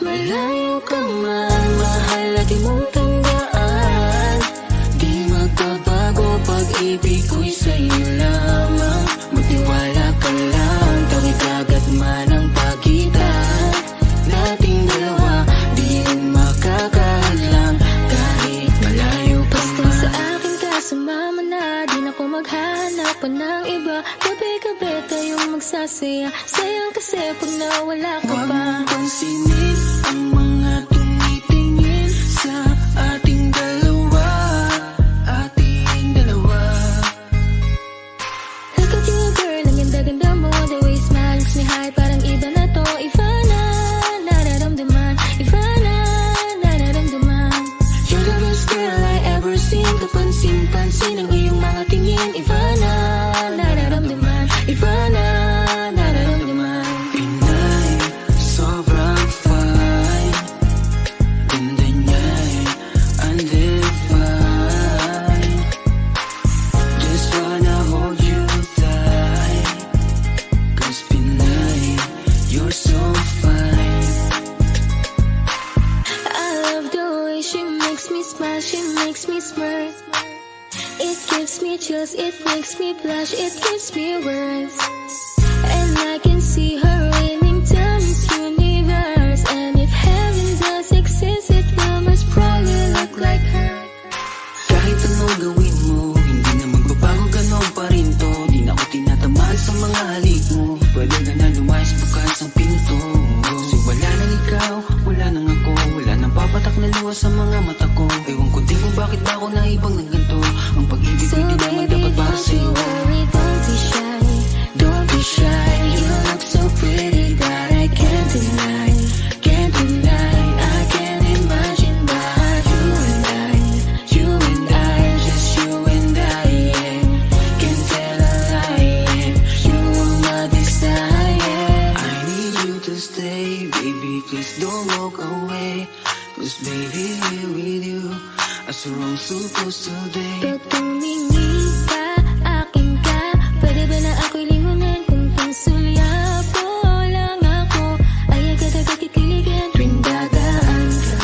malayo ka man, mahal at di mong tandaan. Di magbabago, pag-ibig ko'y sa'yo lamang. Magtiwala ka lang, tawid agad man ang pagitan nating dalawa, di yun makakahadlang kahit malayo ka man. Basta sa akin ka sumama na, di na ko maghahanap pa ng iba. Gabi-gabi tayong magsasaya, sayang kasi pag nawala ka pa. Huwag mong pansinin ang mga tumitingin sa ating dalawa, ating dalawa. Look at you girl, ang ganda-ganda mo. The way you smile makes me high, parang iba na to. Iba na, nararamdaman. Iba na, nararamdaman. You're the best girl I ever seen. Kapansin-pansin ang iyong mga tingin. Iba na, nararamdaman. Iba na, nararamdaman. Pinay, sobrang fine. Ganda niya'y undefined. Just wanna hold you tight. 'Cause Pinay, you're so fine. I love the way she makes me smile, she makes me smirk. It gives me chills, it makes me blush, it gives me words. And I can see her raining down this universe. And if heaven does exist, it will most probably look like her. Kahit anong gawin mo, hindi na magbabago, ganon pa rin to. Di na ako tinatamaan sa mga halik mo. Pwede ka na lumayas, bukas ang pinto. Kasi wala nang ikaw, wala nang ako, wala nang papatak na luha sa mga mata ko. Ewan ko din kung bakit ba ako naibang ng ganito. Ang pag-ibig So ko di naman baby, dapat para don't you sa'yo. worry, don't be shy. Don't be shy, you look so pretty that I can't deny, can't deny. I can't imagine but you and I, just you and I, yeah. Can't tell a lie, yeah. You are my desire. I need you to stay, baby, please don't walk away. 'Cause baby, here with you, as we're all supposed to be. Pag tumingin ka, akin ka, pwede ba na ako'y lingunin? Kung pansulyapo lang ako, ay agad-agad kikiligin. Tuwing dadaan ka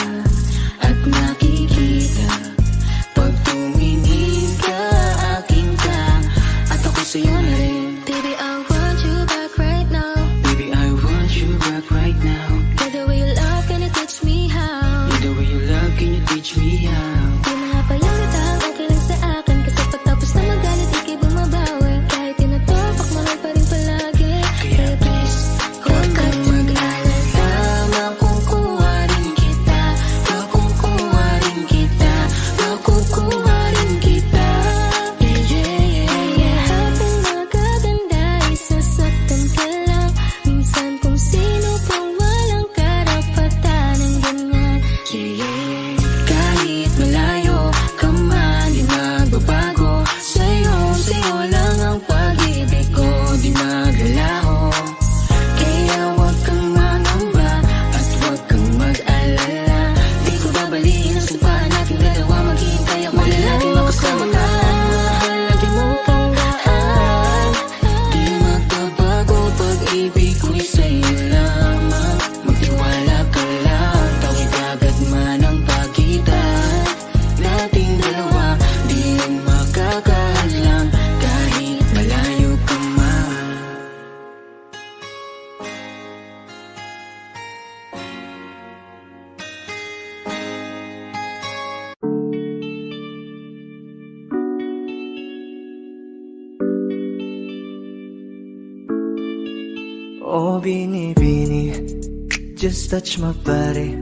at nakikita, pag tumingin ka, akin ka, at ako sa'yo na rin. Baby, I want you back right now. Baby, I want you back right now. By the way you love, can you teach me how? The way you love, can you teach me how? Di mga payang bitang, okay lang sa akin. Kasi pagtapos na magalit, ikay bumabawi. Kahit tinutupak mo lang pa rin palagi. Kaya please, huwag kang mag-alala. Makukuha rin kita, makukuha rin kita, makukuha rin kita. Yeah, yeah, yeah. Hating magaganda, isasaktan ka lang. Minsan kung sino pang walang karapatan ng ganyan. Yeah, yeah, yeah. Kahit malayo ka man, di magbabago. Sa'yo lang ang pag-ibig ko, di maglalaho. Kaya huwag kang mangamba at huwag kang mag-alala. Di ko babaliin ang sumpaan nating dalawa. Maghihintay ako na laging makasama ka. Mahal na di mo tandaan. Di magbabago, pag-ibig ko'y sa'yo lamang. Magtiwala ka lang, tawid agad man ang pagitan nating dalawa, di yun makakahadlang kahit malayo ka man. Oh, Bini, just touch my body.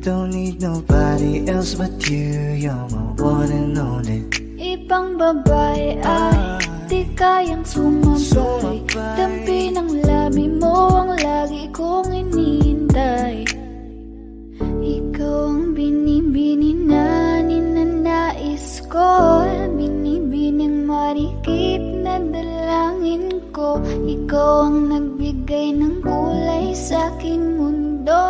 Don't need nobody else but you. You're my one and only. Ibang babae ay di kayang sumabay. Dampi ng labi mo ang lagi kong iniintay. Ikaw ang binibini na ninanais ko. Binibining marikit na dalangin ko. Ikaw ang nagbigay ng kulay sa aking mundo.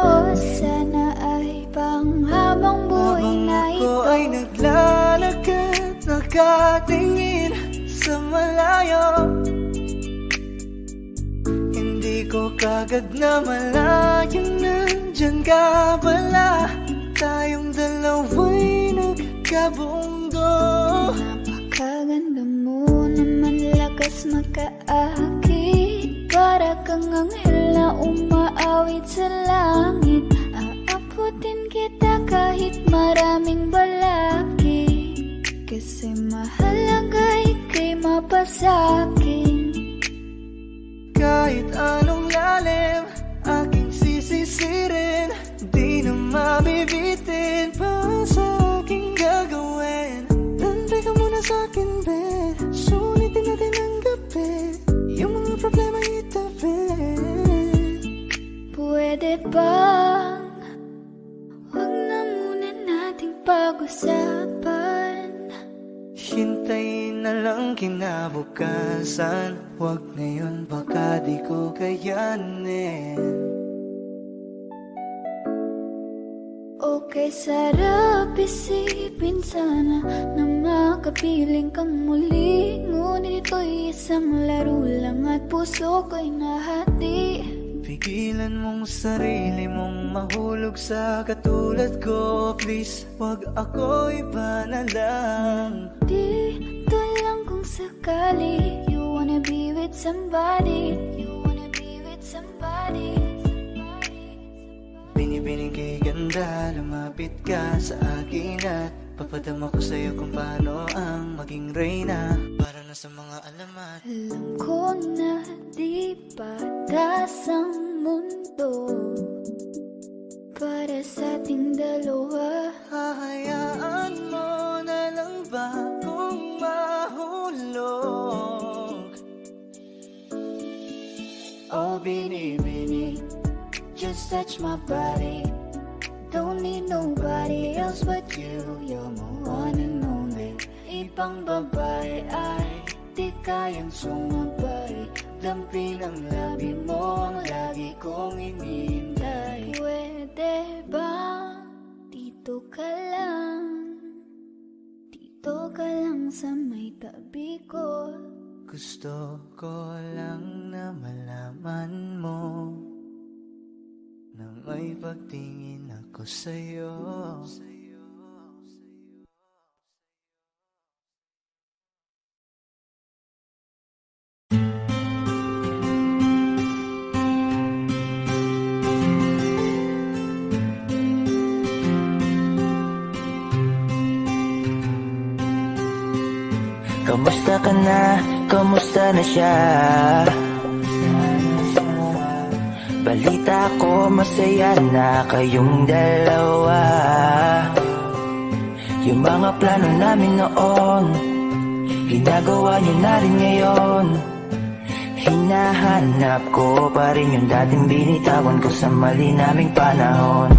Sana ay panghabang buhay na ito. Habang ako ay naglalakad, nakatingin sa malayo, hindi ko kagad na malayo na nandyan ka pala. Tayong dalawa'y nagkabunggo. Napakaganda mo naman, lakas makaakit. Para kang anghel na umaawit sa langit. Aabutin kita kahit maraming balakid. Kasi mahalaga ika'y mapasakin. Kahit anong lalim, aking sisisirin. Di na mabibitin pa sa aking gagawin. Nantay ka muna sa'kin, be. Sulitin natin ang gabi. Yung mga problema itabi. Pwede bang huwag na muna nating pag-usapan? Hintayin na lang kinabukasan. Huwag ngayon, baka di ko kayanin. Okay, sarap isipin sana na makapiling kang muli. Ngunit ito'y isang laro lang at puso ko'y nahati. Pigilan mong sarili mong mahulog sa katulad ko. Please, wag ako iba na lang. Dito lang kung sakali you wanna be with somebody. You wanna be with somebody. Binibining kay ganda, lumapit ka sa akin at papadama ko sa'yo kung paano ang maging reyna. Para na sa mga alamat. Alam ko na di patas ang mundo para sa ating dalawa. Hahayaan mo na lang ba kung mahulog? Oh, bini-bini, just touch my body. Don't need nobody else but you. You're my one and only. Ibang babae ay di kayang sumabay. Dampi ng labi mo ang lagi kong inihintay. Pwede ba dito ka lang? Dito ka lang sa may tabi ko. Gusto ko lang na malaman mo na may pagtingin ako sa'yo. Kamusta ka na? Kamusta na siya? Balita ko masaya na kayong dalawa. Yung mga plano namin noon, ginagawa niyo na rin ngayon. Hinahanap ko pa rin yung dating binitawan ko sa mali naming panahon.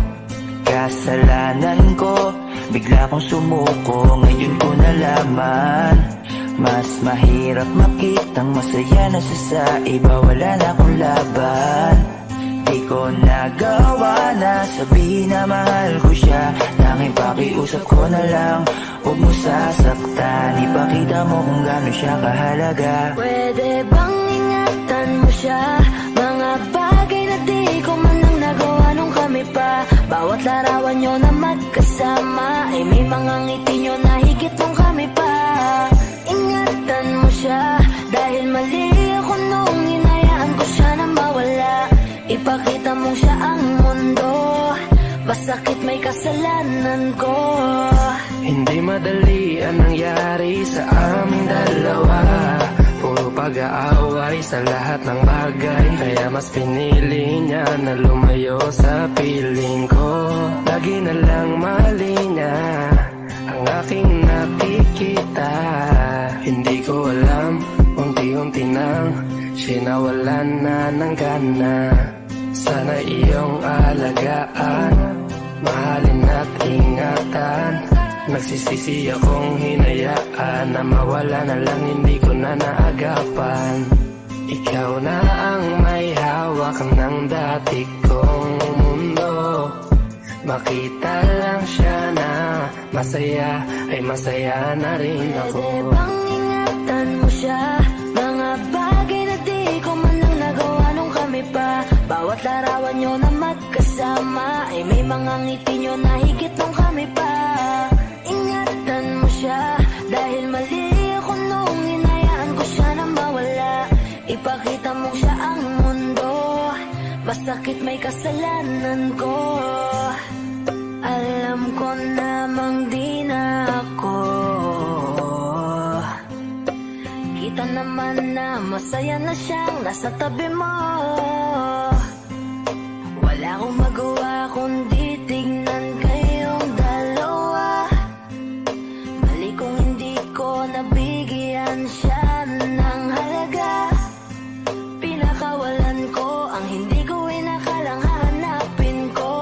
Kasalanan ko, bigla kong sumuko, ngayon ko nalaman. Mas mahirap makitang masaya na siya sa iba, wala na akong laban. Di ko nagawa na sabihin na mahal ko siya. Tanging pakiusap ko na lang, huwag mo sasaktan. Ipakita mo kung gaano siya kahalaga. Pwede bang ingatan mo siya? Mga bagay na di ko man lang nagawa nung kami pa. Bawat larawan nyo na magkasama ay may mga ngiti nyo na higit nung kami pa. Ingatan mo siya dahil mali ako nung hinayaan ko siya na mawala. Ipakita mong siya ang mundo, masakit may kasalanan ko. Hindi madali ang nangyari sa aming dalawa. Puro pag-aaway sa lahat ng bagay, kaya mas pinili niya na lumayo sa piling ko. Lagi na lang mali niya ang aking nakikita. Hindi ko alam, unti-unti nang sinawalan na ng gana. Sana iyong alagaan, mahalin at ingatan. Nagsisisi akong hinayaan na mawala na lang, hindi ko na naagapan. Ikaw na ang may hawak ng dati kong mundo. Makita lang siya na masaya, ay masaya na rin ako. Pwede bang ingatan mo siya? Mga bagay na di ko man lang nagawa nung kami pa. Bawat larawan nyo na magkasama ay may mga ngiti nyo na higit nung kami pa. Ingatan mo siya dahil mali ako nung hinayaan ko siya na mawala. Ipakita mo siya ang mundo, masakit may kasalanan ko. Alam ko namang di na ako. Kita naman na masaya na siyang nasa tabi mo. Wala akong magawa kundi tignan kayong dalawa. Mali kung hindi ko nabigyan siya ng halaga. Pinakawalan ko ang hindi ko inakalang hahanapin ko.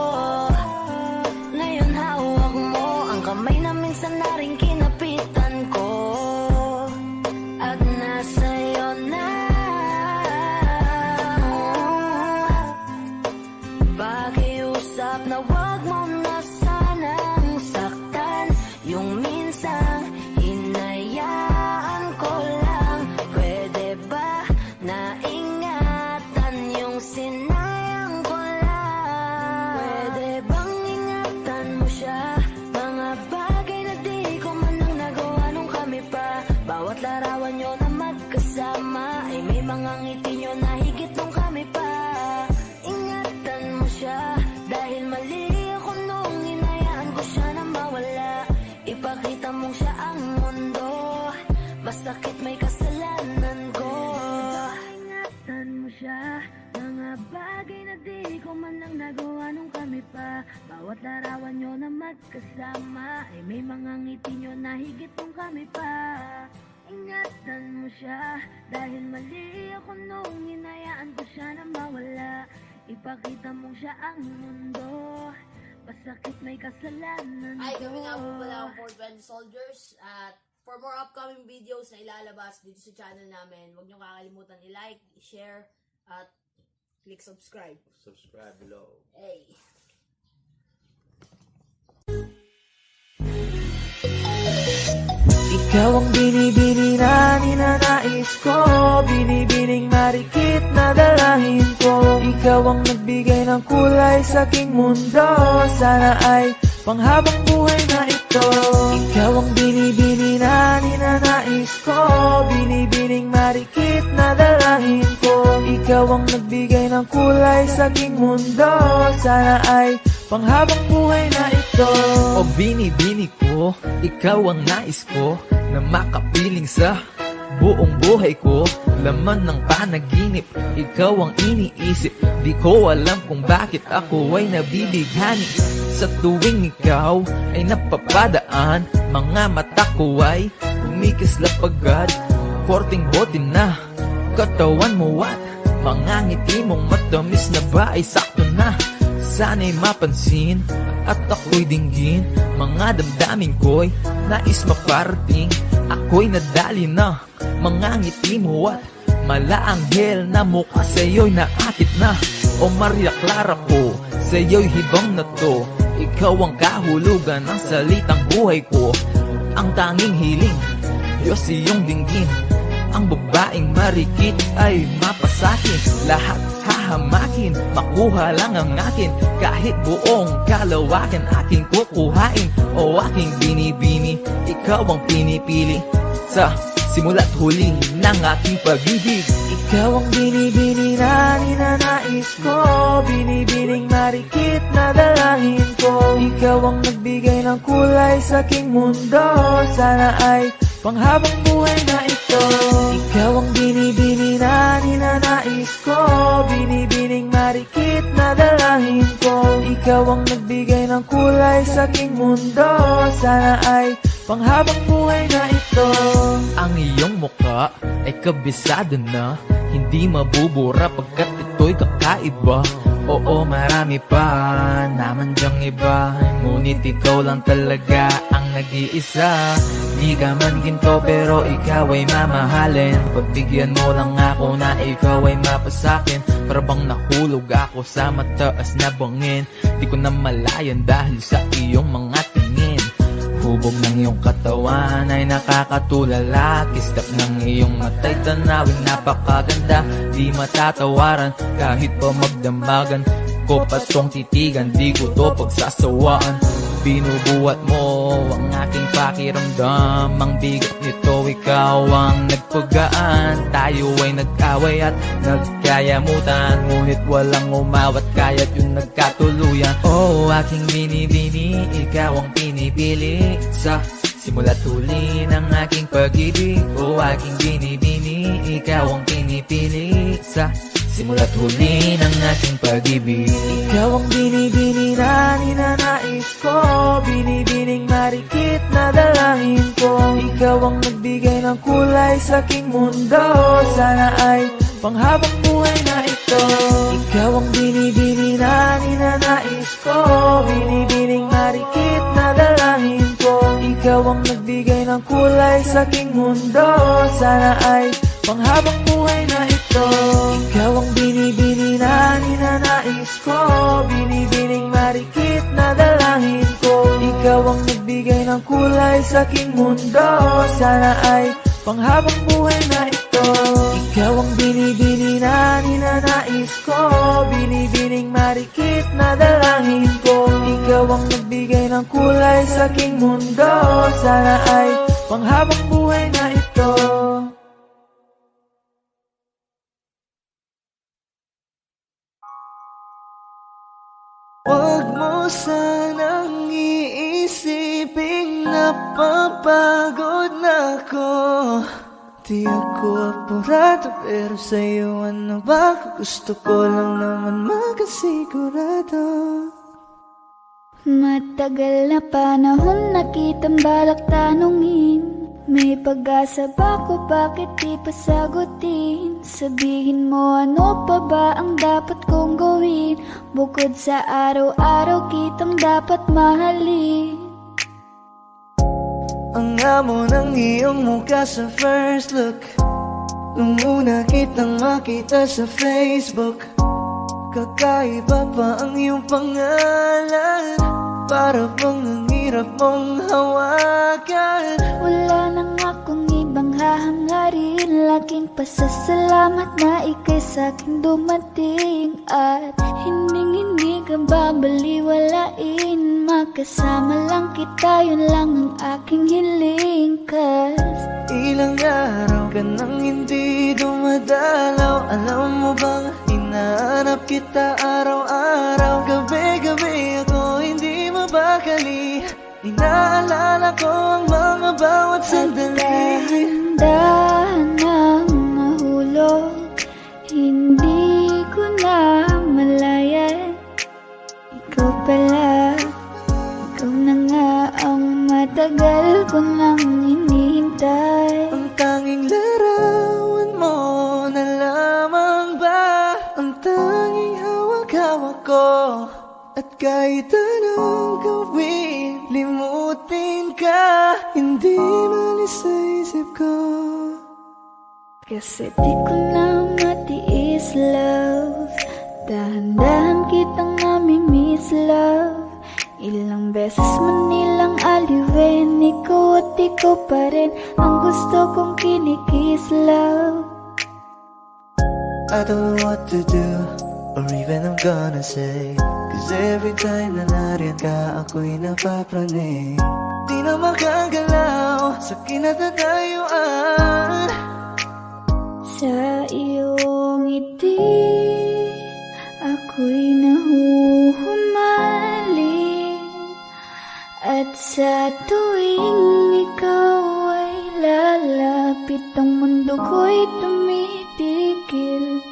Ngayon hawak mo ang kamay na minsan na rin kinapitan ko. At nasa'yo na. Pakiusap na wag mo na sanang saktan. Yung minsan hinayaan ko lang. Pwede ba na ingatan yung sinayang ko lang? Pwede bang ingatan mo siya? Mga bagay na di ko man lang nagawa nung kami pa. Bawat larawan nyo na magkasama ay may mga ngiti nyo na higit nung kami pa. Ingatan mo siya dahil mali ako nung hinayaan ko siya na mawala. Ipakita mong siya ang mundo, masakit may kasalanan ko. Ingatan mo siya, mga bagay na di ko man lang nagawa nung kami pa. Bawat larawan nyo na magkasama ay may mga ngiti nyo na higit nung kami pa. Ingatan mo siya dahil mali ako nung hinayaan ko siya na mawala. Ipakita mong siya ang mundo, masakit may kasalanan Ay, ko. kami nga po pala ang 420 Soldiers. At for more upcoming videos na ilalabas dito sa channel namin, huwag nyo kakalimutan i-like, i-share, at click subscribe. Subscribe below. Hey! Ikaw ang binibini na ninanais ko, binibining marikit na dalahin ko. Ikaw ang nagbigay ng kulay sa aking mundo, sana ay panghabang buhay na ito. Ikaw ang binibini na ninanais ko, binibining marikit na dalahin ko. Ikaw ang nagbigay ng kulay sa aking mundo, sana ay panghabang buhay na ito. O binibini ko, ikaw ang nais ko, na makapiling sa buong buhay ko. Laman ng panaginip, ikaw ang iniisip. Di ko alam kung bakit ako ay nabibighani. Sa tuwing ikaw ay napapadaan, mga mata ko ay kumikislap agad. Korting bote na katawan mo at mga ngiti mong matamis na ba ay sakto na. Sana'y mapansin at ako'y dinggin, mga damdamin ko'y nais maparating. Ako'y nadali na mga ngiti mo at malaanghel na mukha sa'yo'y naakit na. O Maria Clara ko, sa'yo'y hibang na to. Ikaw ang kahulugan ng salitang buhay ko. Ang tanging hiling, Diyos iyong dinggin. Ang babaeng marikit ay mapasakin. Lahat hahamakin, makuha lang ang akin. Kahit buong kalawakan aking kukuhain. O aking binibini, ikaw ang pinipili. Sa simula't huli ng aking pag-ibig. Ikaw ang binibini na ninanais ko, binibining marikit na dalahin ko. Ikaw ang nagbigay ng kulay sa aking mundo, sana ay panghabang buhay na ito. Ikaw ang binibini na ninanais ko, binibining marikit na dalahin ko. Ikaw ang nagbigay ng kulay sa aking mundo, sana ay panghabang buhay na ito. Ang iyong mukha ay kabisado na, hindi mabubura pagkat ito'y kakaiba. Oo, marami pa naman dyang iba, ngunit ikaw lang talaga ang nag-iisa. Di ka man ginto pero ikaw ay mamahalin. Pagbigyan mo lang ako na ikaw ay mapasakin. Para bang nahulog ako sa mataas na bangin. Di ko na malayan dahil sa iyong mga tingin. Hubog ng iyong katawan ay nakakatulala. Kislap ng iyong mata'y tanawin napakaganda. Di matatawaran kahit pa magdamagan ko pa tong titigan, di ko to pagsasawaan. Binubuhat mo ang aking pakiramdam. Ang bigat nito, ikaw ang nagpagaan. Tayo ay nag-away at nagkayamutan, ngunit walang umawat kaya't yung nagkatuluyan. Oh, aking binibini, ikaw ang pinipili sa simula't huli ng aking pag-ibig. Oh, aking binibini, ikaw ang pinipili sa simula't huli ng aking pag-ibig. Ikaw ang binibini na ninanais ko, binibining marikit na dalangin ko. Ikaw ang nagbigay ng kulay sa aking mundo, sana ay panghabang buhay na ito. Ikaw ang binibini na ninanais ko, binibining marikit na dalangin ko. Ikaw ang nagbigay ng kulay sa aking mundo, sana ay panghabang buhay na ito. Ikaw ang binibini na ninanais ko, binibining marikit na dalangin ko. Ikaw ang nagbigay ng kulay sa aking mundo, sana ay panghabang buhay na ito. Ikaw ang binibini na ninanais ko, binibining marikit na dalangin ko. Ikaw ang nagbigay ng kulay sa aking mundo, sana ay panghabang buhay na ito. Huwag mo sanang iisiping napapagod na ako. Di ako apurado, pero sa'yo ano ba? Gusto ko lang naman makasigurado. Matagal na panahon na kitang balak tanungin. May pag-asa ba ko, bakit di pa sagutin? Sabihin mo ano pa ba ang dapat kong gawin, bukod sa araw-araw kitang dapat mahalin. Ang amo ng iyong mukha sa first look, nung una kitang makita sa Facebook. Kakaiba pa ang iyong pangalan, para bang ang hirap mong hawakan. Wala nang akong ibang hahangarin, laking pasasalamat na ika'y sa'king dumating. At hindi ka babaliwalain, makasama lang kita, yun lang ang aking hiling. Cause ilang araw ka nang hindi dumadalaw, alam mo bang hinahanap kita araw-araw. Gabi-gabi ako hindi mabakali, inaalala ko ang mga bawat sandali. dahan-dahan nang nahulog, hindi ko na malayan. Ikaw pala, ikaw na nga ang matagal ko nang hinihintay. Ang tanging larawan mo na lamang ba ang tanging hawak-hawak ko. At kahit anong gawin, limutin ka, hindi malis sa isip ko. Kasi di ko na matiis, love. Dahan-dahan kitang nami-miss, love. Ilang beses man nilang aliwin, ikaw at ikaw pa rin ang gusto kong kinikis, love. I don't know what to do, or even I'm gonna say, cause every time na nariyan ka, ako'y napapraning. Di na makagalaw sa kinatatayuan. Sa iyong ngiti, ako'y nahuhumaling. At sa tuwing ikaw ay lalapit, ang mundo ko'y tumitigil.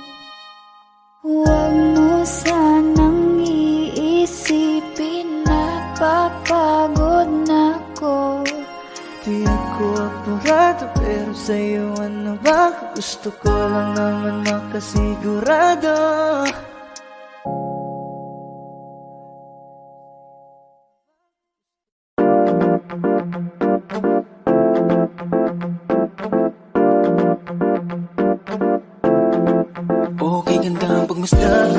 Huwag mo sanang iisipin na papagod na ako. Di ako apurado, pero sa'yo ano ba? Gusto ko lang naman makasigurado. Okay, ganda ang pagmasdan.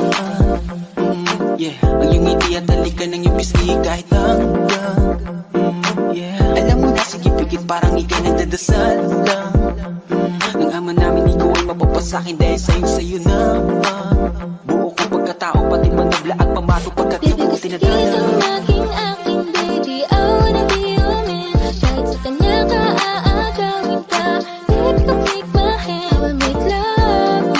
Yeah, ang iyong ngiti at halika ng iyong pisngi kahit hanggang yeah. paligid parang ika'y nagdadasal lang. Nang ama namin ikaw ay mapapasakin dahil sa'yo naman. Buo kong pagkatao pati manabla at pamato pagkat Baby, ikaw gusto tinadala. kitang aking baby, I wanna be your man. Kahit sa kanya ka aagawin pa, baby, come take my hand. I will make love,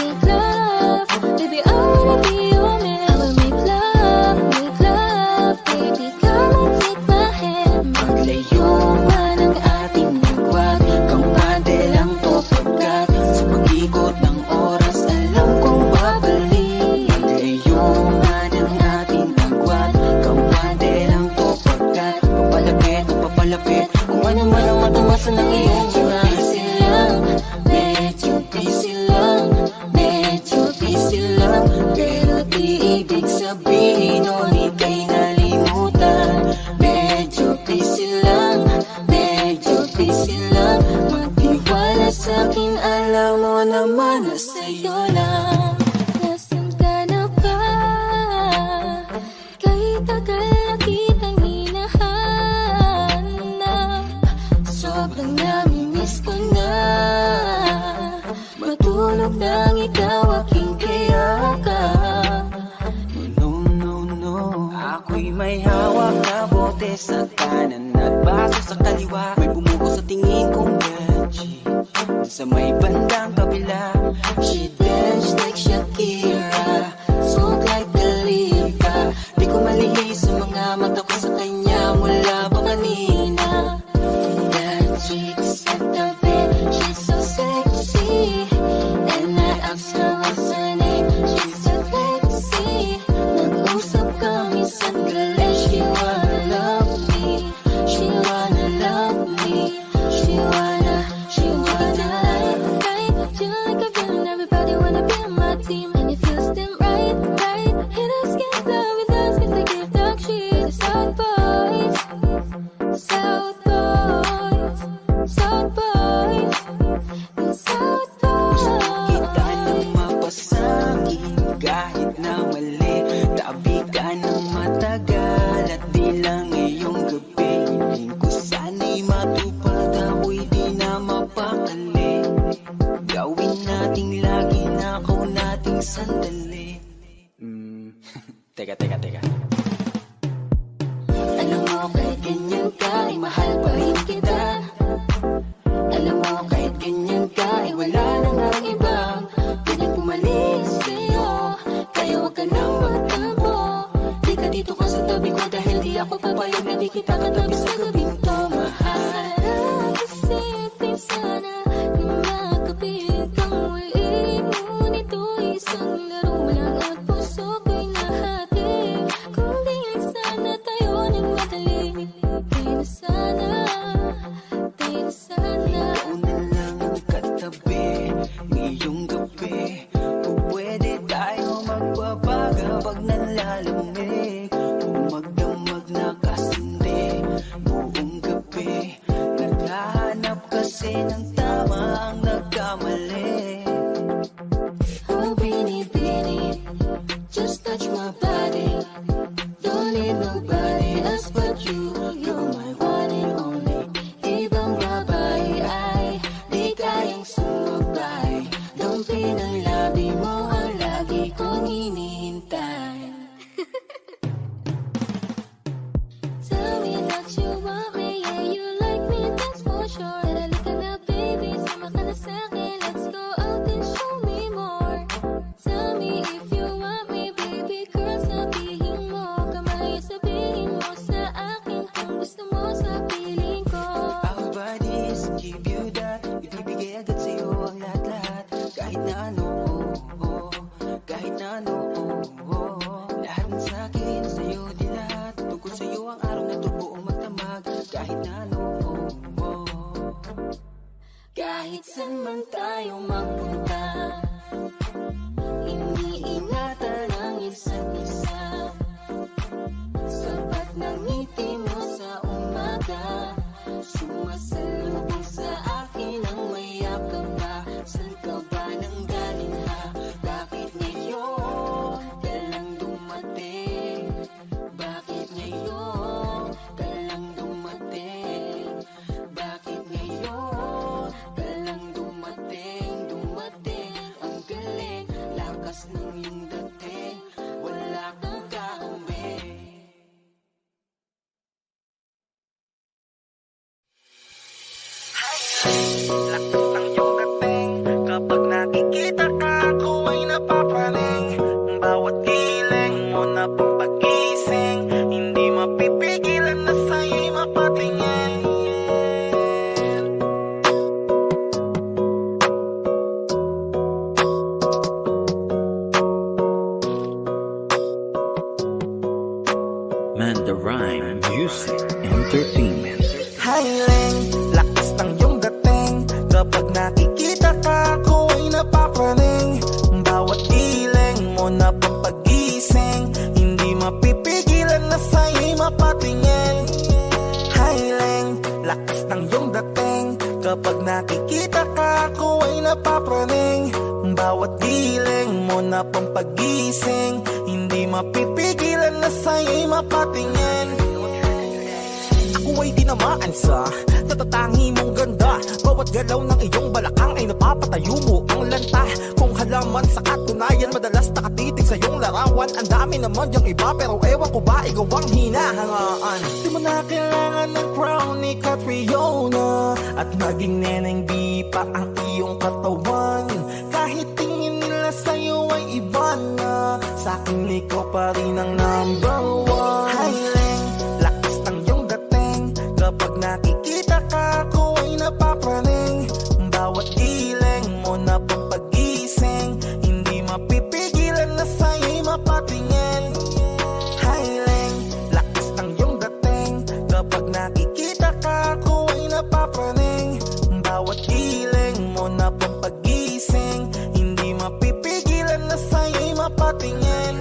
baby, I wanna be your man. I will make love, baby, come and take my hand. Maglayo man ang ating nagwat, kampante lang to pagkat sa pag-ikot ng oras alam kong babalik. Maglayo man ang ating nagwat, kampante lang to pagkat papalapit kung ano man ang matamasan ng iyong mura. Medyo busy lang, pero di ibig sabihin nun ika'y nalimutan. Medyo busy lang, magtiwala sa'kin, alam mo naman na sa'yo lang. Nasaan ka na ba? Kahit tagal na kitang hinahanap, sobrang namimiss ko na matulog nang ikaw aking kayakap. No, ako'y may hawak na bote sa kanan at baso sa kaliwa. May bumuko sa tingin kong gadget sa may bandang kabila. She dance like Shakira, soak like Khalifa. Di ko malihis sa mga mata ko sa kanya mula pa kanina. That chick at the bed, she's so sexy. And I asked her what's her name, she said Lexi. Nag-usap kami sandali, she wanna love me, she wanna love me, she wanna. Feel like a villain, everybody wanna be on my team, and it feels them right. Haters can't play with us 'cause they give dog shit. The South Boys, the South Boys, South Boys, the South Kita ng Boys. mapasangin kahit na mali. Tabi ka ng matagal at di lang ngayong gabi. Hiling ko sana'y matupad, ako'y di na mapakali. Gawin nating lagi na ako nating sandali. Teka. Alam mo kahit ganyan ka, ay mahal pa rin kita. Alam mo kahit ganyan ka, ay wala na ngang ibang pwedeng pumalis sa'yo. Kaya huwag ka nang magtampo, di ka dito ka sa tabi ko, dahil di ako papayag na di kita katabi sa gabing to, mahal. Isipin sana na makapilit kang muli, ngunit ito'y isang laro lang at puso ko'y nahati. Kung di sana tayo nagmadali, di na sana. Ikaw na lang ang katabi ngayong gabi. Kung pwede tayo magbabaga pag nalalamig, kung magdamag na kasindi buong gabi. Naghahanap kasi ng tama ang nagkamali. Oh, Bini, just touch my body. Don't need nobody else but you. You're my one and only. Ibang babae ay di kayang sumabay. Don't ng labi mo ang lagi kong hinihintay. mo na pang pagising, hindi mapipigilan na sa'yo'y mapatingin. Mandarine Music Entertainment. Highling, lakas ng iyong dating. Kapag nakikita ka, ako ay napapraning. Bawat iling mo na pampagising, hindi mapipigilan na sa'yo'y mapatingin. Highling, lakas ng iyong dating. Kapag nakikita ka, ako ay napapraning. Bawat iling mo na pampagising, hindi mapipigilan na sa'yo'y mapatingin. Ako ay tinamaan sa tatatangi mong ganda. Bawat galaw ng iyong balakang ay napapatayo mo ang lanta. Kung halaman sa katunayan, madalas nakatitig sa iyong larawan. Ang dami naman yung iba, pero ewan ko ba ikaw ang hinahangaan. Di mo na kailangan ng crown ni Catriona, at maging neneng di pa ang iyong katawan. Kahit tingin nila sa'yo ay iba na, sa'kin ikaw pa rin ang number one. Highling, lakas ng iyong dating. Kapag nakikita ka, ako ay napapraning. Bawat iling mo na pampagising, hindi mapipigilan na sa'yo'y mapatingin. Highling, lakas ng iyong dating. Kapag nakikita ka, ako ay napapraning. Bawat iling mo na pampagising, hindi mapipigilan na sa'yo'y mapatingin.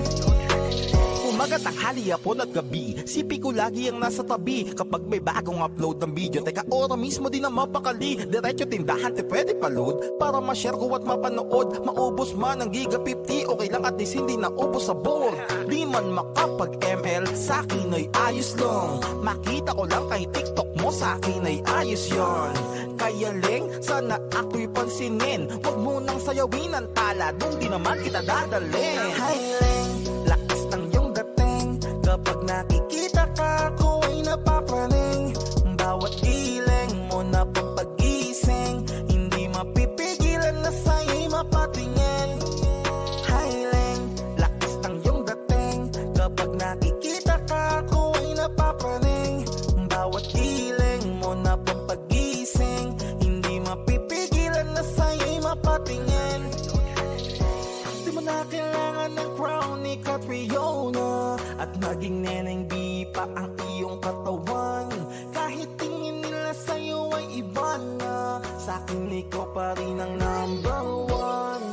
Umaga, tanghali, hapon at gabi, sipi ko lagi ang nasa tabi. Kapag may bagong upload ng video, teka ora mismo din na mapakali. Diretso tindahan, te pwede pa-load para ma-share ko at mapanood. Maubos man ang giga 50, okay lang at least hindi naubos sa board. Di man makapag-ML, sa'kin ay ayos lang. Makita ko lang kay TikTok mo, sa'kin ay ayos yon. Kaya Leng, sana ako'y pansinin. Huwag mo nang sayawin ang tala, doon di naman kita dadalhin. Hi Leng, lakas ng iyong dating. Kapag nakikita ka, ako ay napapraning. Bawat iling mo na pampagising, hindi mapipigilan na sa'yo'y mapatingin. Highling, lakas ng iyong dating. Kapag nakikita ka, ako ay napapraning. Bawat iling mo na pampagising, hindi mapipigilan na sa'yo'y mapatingin. Di mo na kailangan ng crown ni Catriona, at maging neneng di pa ang iyong katawan. Kahit tingin nila sa'yo ay iba na, sa'kin ikaw pa rin ang number one.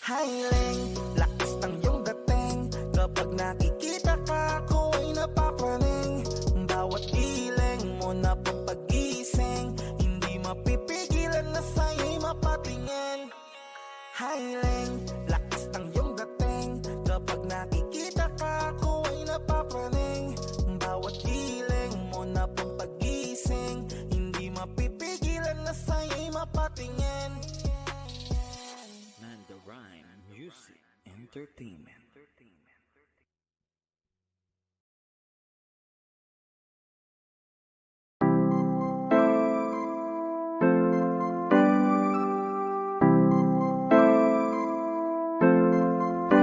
Highling, lakas ng iyong dating. Kapag nakikita ka, ako ay napapraning. Bawat iling mo na pampagising, hindi mapipigilan na sa'yo'y mapatingin. Highling, lakas ng iyong dating. Kapag nakikita ka, ako ay napapraning. Bawat iling mo na pampagising, hindi mapipigilan na sa'yo'y mapatingin. Mandarine Music Entertainment.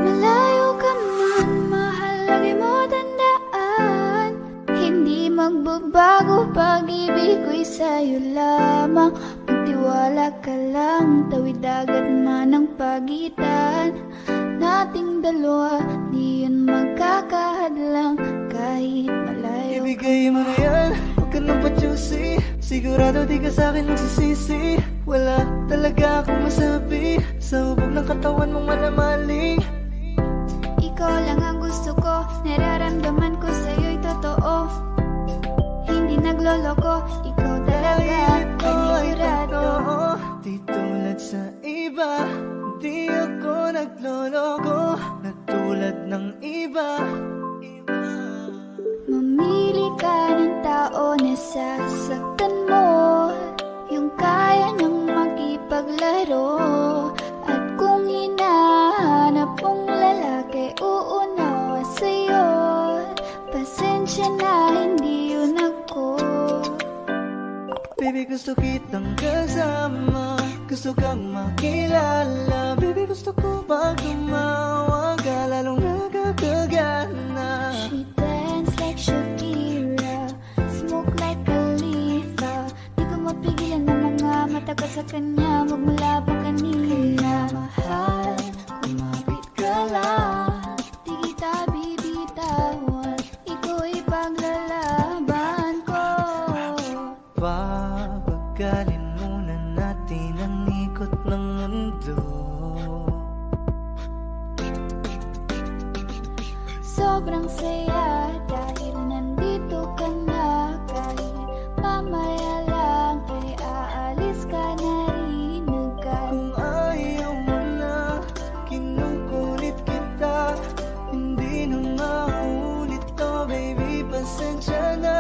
Malayo ka man, mahal, lagi mo tandaan. Hindi magbabago, pag-ibig ko'y sa'yo lamang. Magtiwala ka lang, tawid dagat man ang pagitan nating dalawa, di yun magkakahadlang kahit malayo. Ibigay mo na yan, huwag ka nang pa-juicy. Sigurado di ka sa'kin magsisisi. Wala talaga akong masabi sa hubog ng katawan mong manamaling. Ikaw lang ang gusto ko, nararamdaman ko sa'yo'y totoo. Hindi nagloloko, ikaw talaga, panigurado. Di tulad sa iba, di ako nagloloko. Natulad ng iba. Mamili ka ng tao na sasaktan mo, yung kaya niyang makipaglaro. At kung hinahanap mong lalaki, uunawa sa'yo. Pasensya na, hindi yun ako. Baby, gusto kitang kasama, gusto kang makilala. Baby, gusto ko pag tumawag ka, lalong nagkakilala. bitawan, ikaw'y paglalaban ko. Papagalin muna natin ang ikot ng mundo. Sobrang saya dahil nandito ka na. Kahit mamaya lang ay aalis ka na rin agad. Kung ayaw mo na, kinukulit kita. Hindi na maulit to, baby, pasensya na.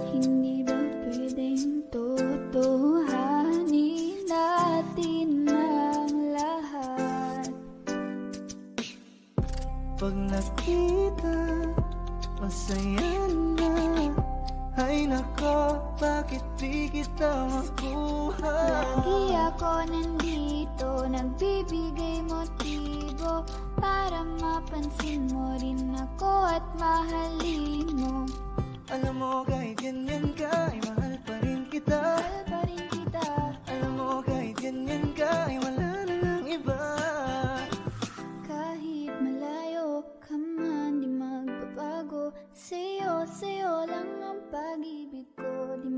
Hindi ba pwedeng totohanin natin ang lahat? Pag nakita, masaya na. Ay nako, bakit di kita makuha? Lagi ako nandito, nagbibigay motibo para mapansin mo rin ako at mahalin mo. Alam mo kahit ganyan ka, ay mahal pa rin kita. Mahal pa rin kita. Alam mo kahit ganyan ka, ay wala na lang iba. Kahit malayo ka man, di magbabago. Sa'yo lang ang pag-ibig ko, di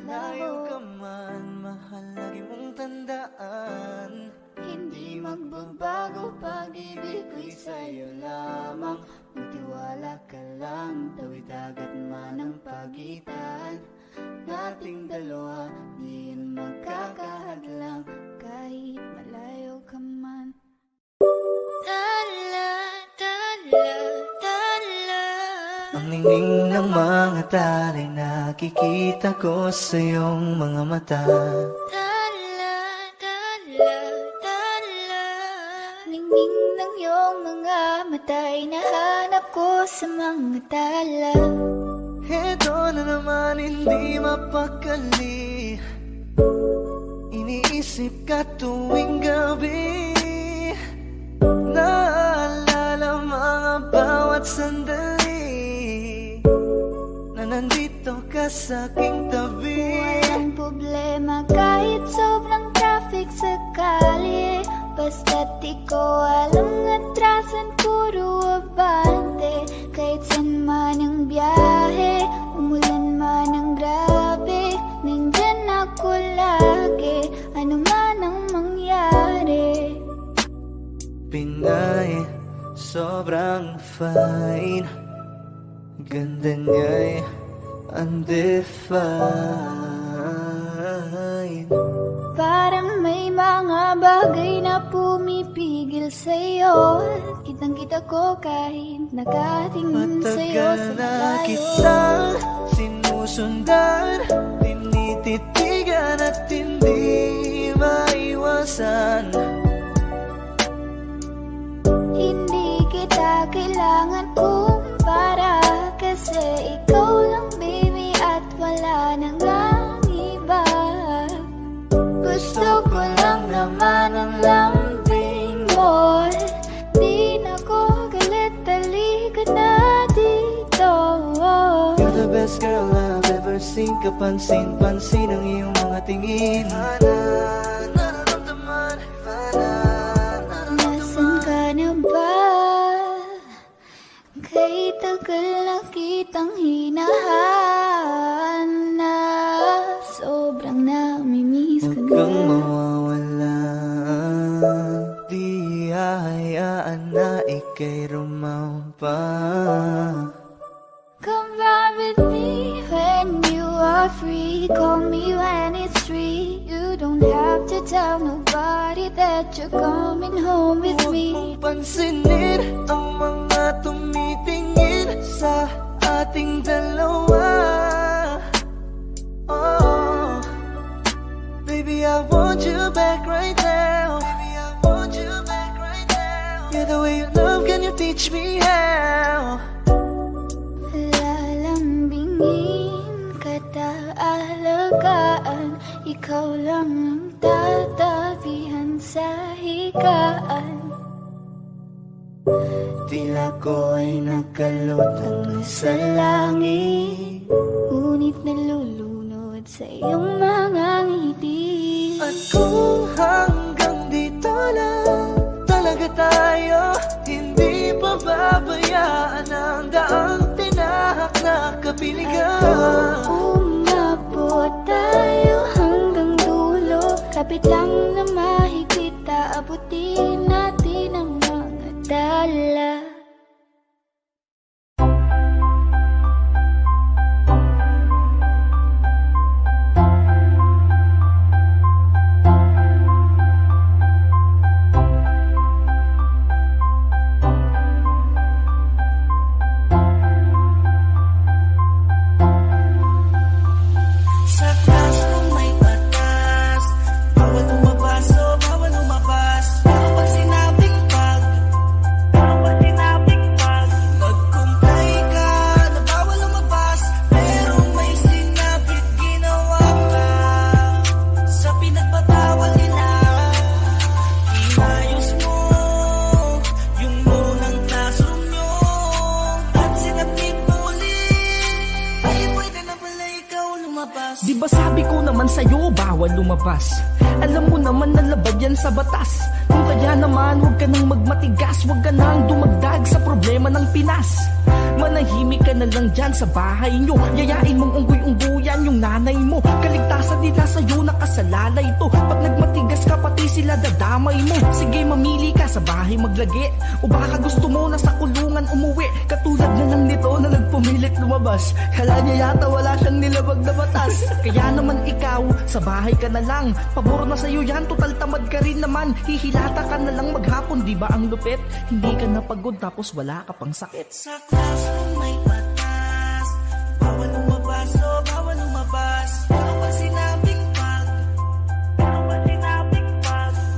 Layo ka maglaho. man, mahal, lagi mong tandaan. Hindi magbabago, pag-ibig ko'y sa'yo lamang. Magtiwala ka lang, tawid dagat man ang pagitan. Nating dalawa, di yan magkakahadlang. Kahit malayo ka man. Tala, tala, tala. Ang ningning ng mga talay, nakikita ko sa iyong mga mata. Tala, tala, tala. Ningning ng iyong mga mata'y nahanap ko sa mga tala. Heto na naman, hindi mapakali. Iniisip ka tuwing gabi. Naalala mga bawat sandali na nandito ka sa aking tabi. Walang problema kahit sobrang traffic sa kali. Basta't ikaw alam atrasan, puro abante. Kahit saan man ang biyahe, umulan man ang grabe, nandyan ako lagi, ano man ang mangyari. Pinay, sobrang fine. Ganda niya'y undefined. Parang may mga bagay na pumipigil sa'yo. Kitang-kita ko kahit nakatingin sa'yo sa Matagal na malayo. kitang sinusundan, tinititigan at hindi maiwasan. Hindi kita kailangan kumpara, kasi ikaw lang baby at wala nang ang iba. Gusto ko lang naman ang lambing mo. Di na ko galit, halika na dito. You're the best girl I've ever seen. Kapansin-pansin ang iyong mga tingin. Nararamdaman, Nasaan ka na ba? Kay tagal na kitang hinahanap. Sobrang namimiss ko Huwag kang na. mawawala. Di hahayaan na ika'y rumampa. Come back with me when you are free. Call me when it's 3. You don't have to tell nobody that you're coming home with Huwag me. mong pansinin ang mga tumitingin sa ating dalawa. Oh, baby, I want you back right now. Baby, I want you back right now. Yeah, the way you love, can you teach me how? Lalambingin kita, alagaan. Ikaw lang ang tatabihan sa higaan. Tila ko ay nakalutang sa langit, Ngunit nalulunod sa iyong mga ngiti. at kung hanggang dito lang talaga tayo, hindi pa mababayaan ang daang tinahak na kapiligan. Umabot tayo hanggang dulo, kapit lang na mahigpit, aabutin natin ang mga dala. Sa klaseng may batas, bawal lumabas o bawal lumabas. Pero pag sinabing pag nag-comply ka na bawal lumabas, pero may sinabit ginawa ka. Sa pinagbabawal nila, inayos mo yung munang classroom nyo. At sinabit mo ulit, ay pwede na pala ikaw lumabas. Di ba sabi ko naman sa'yo, bawal lumabas? Alam mo naman na labad yan sa batas. Kung kaya naman, huwag ka nang magmatigas, huwag ka nang dumagdag sa problema ng Pinas. Manahimik ka na lang dyan sa bahay nyo, yayain mong unggoy-unggoyan yung nanay mo. Kaligtasan nila sa'yo, nakasalalay to. Pag nagmatigas ka, pati sila dadamay mo. Sige, mamili ka, sa bahay maglagi, o baka gusto mo na sa kulungan umuwi. Katulad na lang nito na nagpumilit lumabas. Kala niya yata wala siyang nilabag na batas. Kaya naman ikaw, sa bahay ka na lang. Pabor na sa'yo yan, total tamad ka rin naman. Hihilata ka na lang maghapon, di ba ang lupit? Hindi ka napagod tapos wala ka pang sakit. Sa klaseng may batas, bawal lumabas o bawal lumabas. Pero pag sinabing pag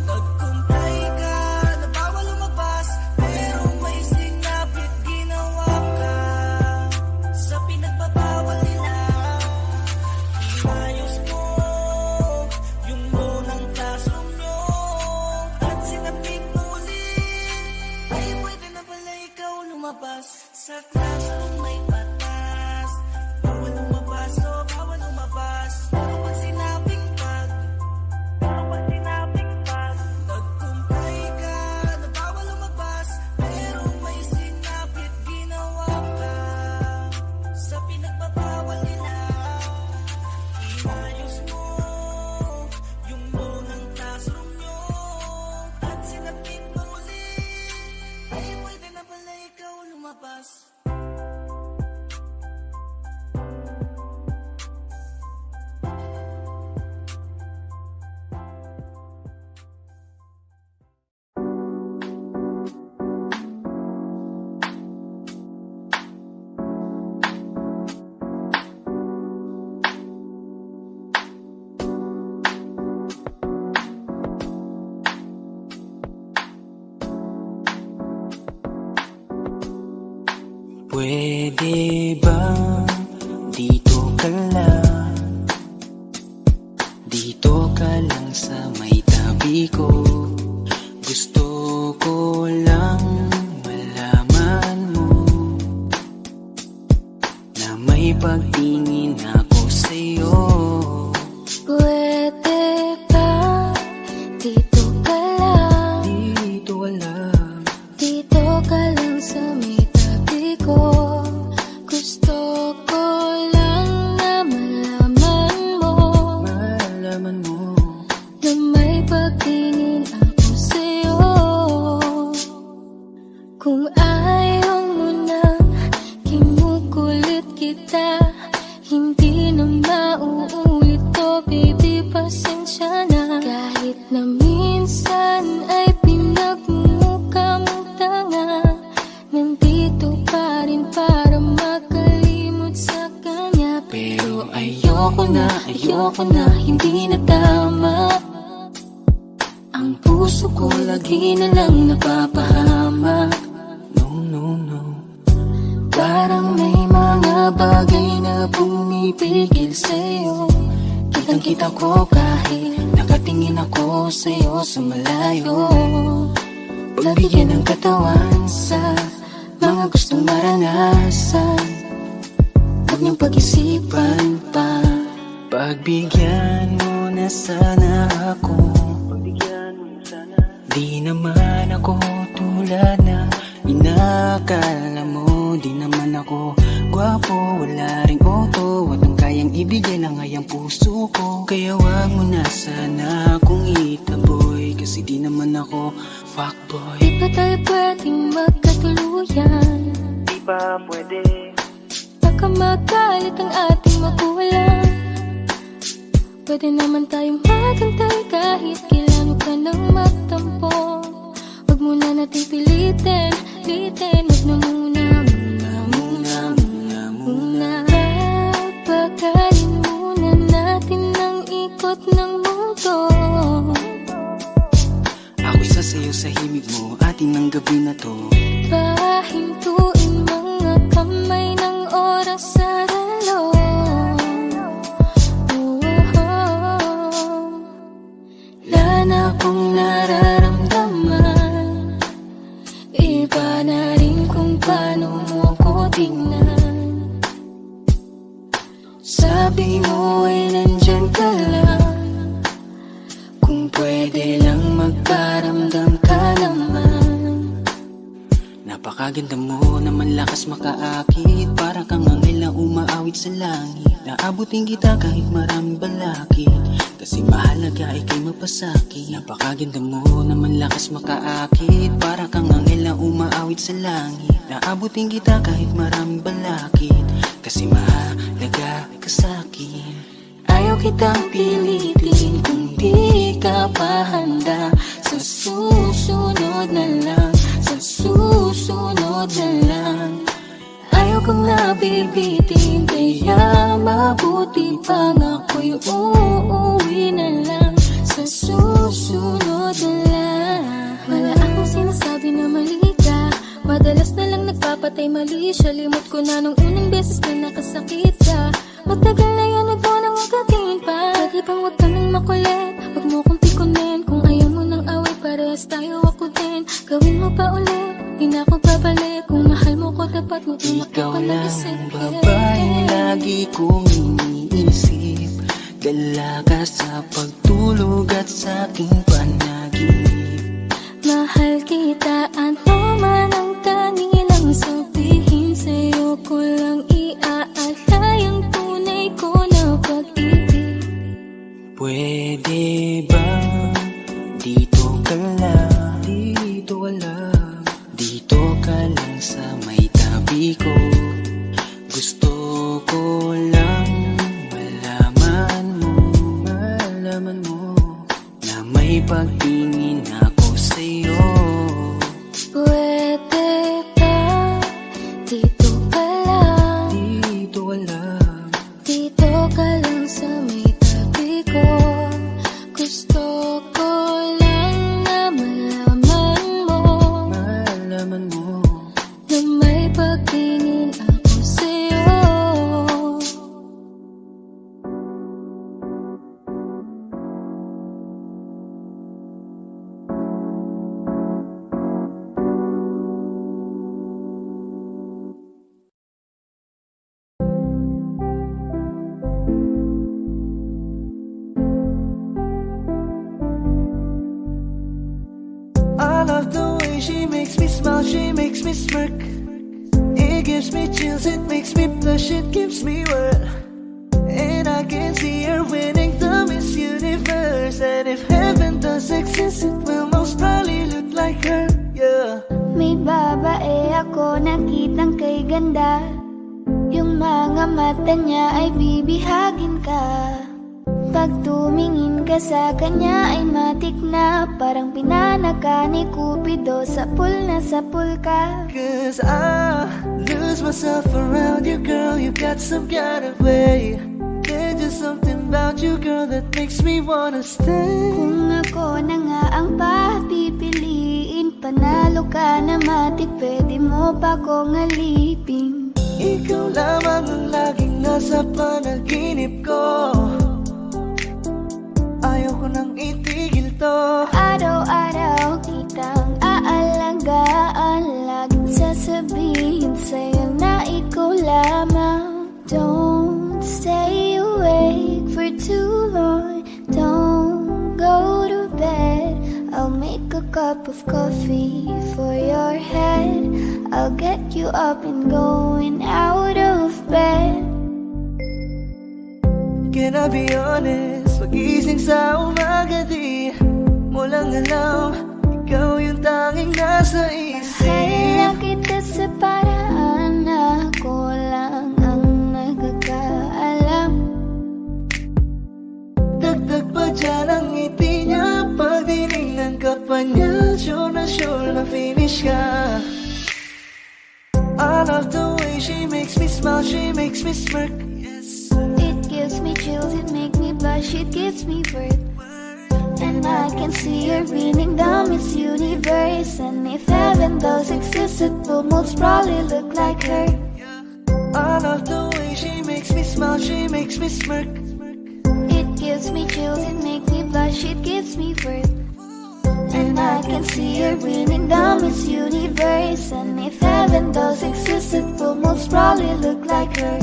nag-comply ka na bawal lumabas, pero may sinabit ginawa ka. Sa pinagbabawal nila, inayos mo yung munang classroom nyo. At sinabit mo ulit, ay pwede na pala ikaw lumabas. Sa classroom may batas, bawal lumabas o bawal lumabas. Pero pag sinabing pag nag-comply ka na bawal lumabas, pero may sinabit ginawa ka. Sa pinagbabawal nila, inayos mo yung munang classroom nyo. At sinabit mo ulit, ay pwede na pala ikaw lumabas. Pwede ba dito ka lang? Dito ka lang sa may tabi ko. Gusto ko lang malaman mo na may pagtingin ako sa'yo. Pwede ba dito ka lang? Dito ka lang. Dito ka lang sa may tabi ko. Gusto ko lang na malaman mo na may pagtingin ako sa'yo. Kung ayaw mo na kinukulit kita, hindi na mauulit to, baby, pasensya na. Kahit na minsan ay pinagmumukha mong tanga, nandito pa rin para makalimot sa kanya. Pero ayoko na, hindi na tama. Ang puso ko lagi na lang napapahama. No. Parang may mga bagay na pumipigil sa'yo. Kitang-kita ko kahit nakatingin ako sa'yo sa malayo. Pagbigyan ng katawan sa mga gustong maranasan, huwag niyong pag-isipan pa. Pagbigyan mo na sana ako. Di naman ako tulad na Inakala mo di naman ako gwapo, wala ring auto, at ang kayang ibigay lang ay ang puso ko. Kaya wag mo na sana akong itaboy, kasi di naman ako fuckboy. Di ba tayo pwedeng magkatuluyan? Di ba pwede? Baka magalit ang ating magulang. Pwede naman tayong magantay kahit kailan ka nang magtampo. Huwag muna natin pilitin, huwag na muna. Papagalin muna natin ang ikot ng mundo. Ako'y sasayaw sa himig mo, atin ang gabi na to. Pahintuin mga kamay ng oras sa relo. Wala na akong nararamdaman, Iba na rin kung paano mo ko tingnan. sabi mo ay nandyan ka lang. Kung pwede lang magparamdam ka naman. Napakaganda mo naman, lakas makaakit, para kang anghel na umaawit sa langit. Naabutin kita kahit maraming balakid, kasi mahalaga ay kay mapasakit. Napakaganda mo naman, lakas makaakit, para kang anghel na umaawit sa langit. Naabutin kita kahit maraming balakid, kasi mahalaga ka sa'kin. Ayaw kitang pilitin kung di ka pa handa. Sa susunod na lang, sa susunod na lang. Ayaw kong nabibitin, kaya mabuti pang ako'y uuwi na lang. Sa susunod na lang. Wala akong sinasabi na mali ka. Madalas na lang nagpapatay mali siya. Limot ko na nung unang beses na nakasakit ka. Matagal na yan, huwag mo nang ugatin pa. Pwede bang huwag ka nang makulit? Huwag mo kong pikunin. Kung ayaw mo nang away, parehas tayo ako din. Gawin mo pa ulit, di na ako babalik. Kung mahal mo ko, dapat mo Ikaw lang ang babaeng lagi kong iniisip. Dalaga sa pagtulog at sa aking panaginip. Mahal kita, ano man ang kanilang sabihin. Sa'yo ko lang iaalay ang tunay ko na pag-ibig. Pwede bang dito ka lang, dito ka lang, dito ka lang sa may tabi ko. Gusto ko lang malaman mo na may pagtingin ako sa'yo. Pwede ba dito ka lang, Dito ka lang, dito ka lang sa may tabi ko. Gusto ko lang na malaman mo na may pagtingin ako sa'yo. I love the way she makes me smile, she makes me smirk. It gives me chills, it makes me blush, it gives me wet. And I can see her winning the Miss Universe. And if heaven does exist, it will most probably look like her, yeah. May babae ako nakitang kay ganda. Yung mga mata niya ay bibihagin ka. Pag tumingin ka sa kanya ay matik na. Parang pinanaka ni Cupido, sapul na sapul ka. Cause I lose myself around you, girl. You got some kind of way. There's just something about you, girl, that makes me wanna stay. Kung ako na nga ang papipiliin, panalo ka na mati, pwede mo pa kong alipin. Ikaw lamang ang laging nasa panaginip ko. Ayaw ko nang itigil to. Araw-araw kitang aalagaan, laging sasabihin sa'yo na ikaw lamang. Don't stay awake for too long, don't go to bed. I'll make a cup of coffee for your head. I'll get you up and going out of bed. Can I be honest? Pagising sa umaga di mo lang alam, ikaw yung tanging nasa isip. Kaya kita sa paraan na ako lang ang nagkakaalam. Dagdag pa dyan ang ngiti niya, pag tinignan ka pa niya, sure na finish ka. I love the way she makes me smile, she makes me smirk. It gives me chills, it makes me blush, it gives me birth. And I can see her reading down Miss Universe. And if heaven does exist, it will most probably look like her. I love the way she makes me smile, she makes me smirk. It gives me chills, it makes me blush, it gives me birth. And I can see her reading down Miss Universe. And if heaven does exist, it will most probably look like her.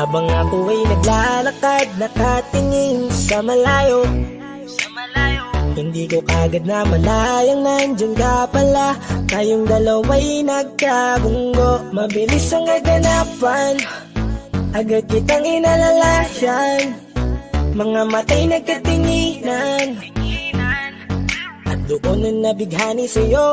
Habang ako ay naglalakad, nakatingin sa malayo, hindi ko kagad na malayang nandyan ka pala. Tayong dalawa'y nagkabunggo, mabilis ang kaganapan, agad kitang inalalayan. Mga matay nagkatinginan, at doon na nabighani sa'yo.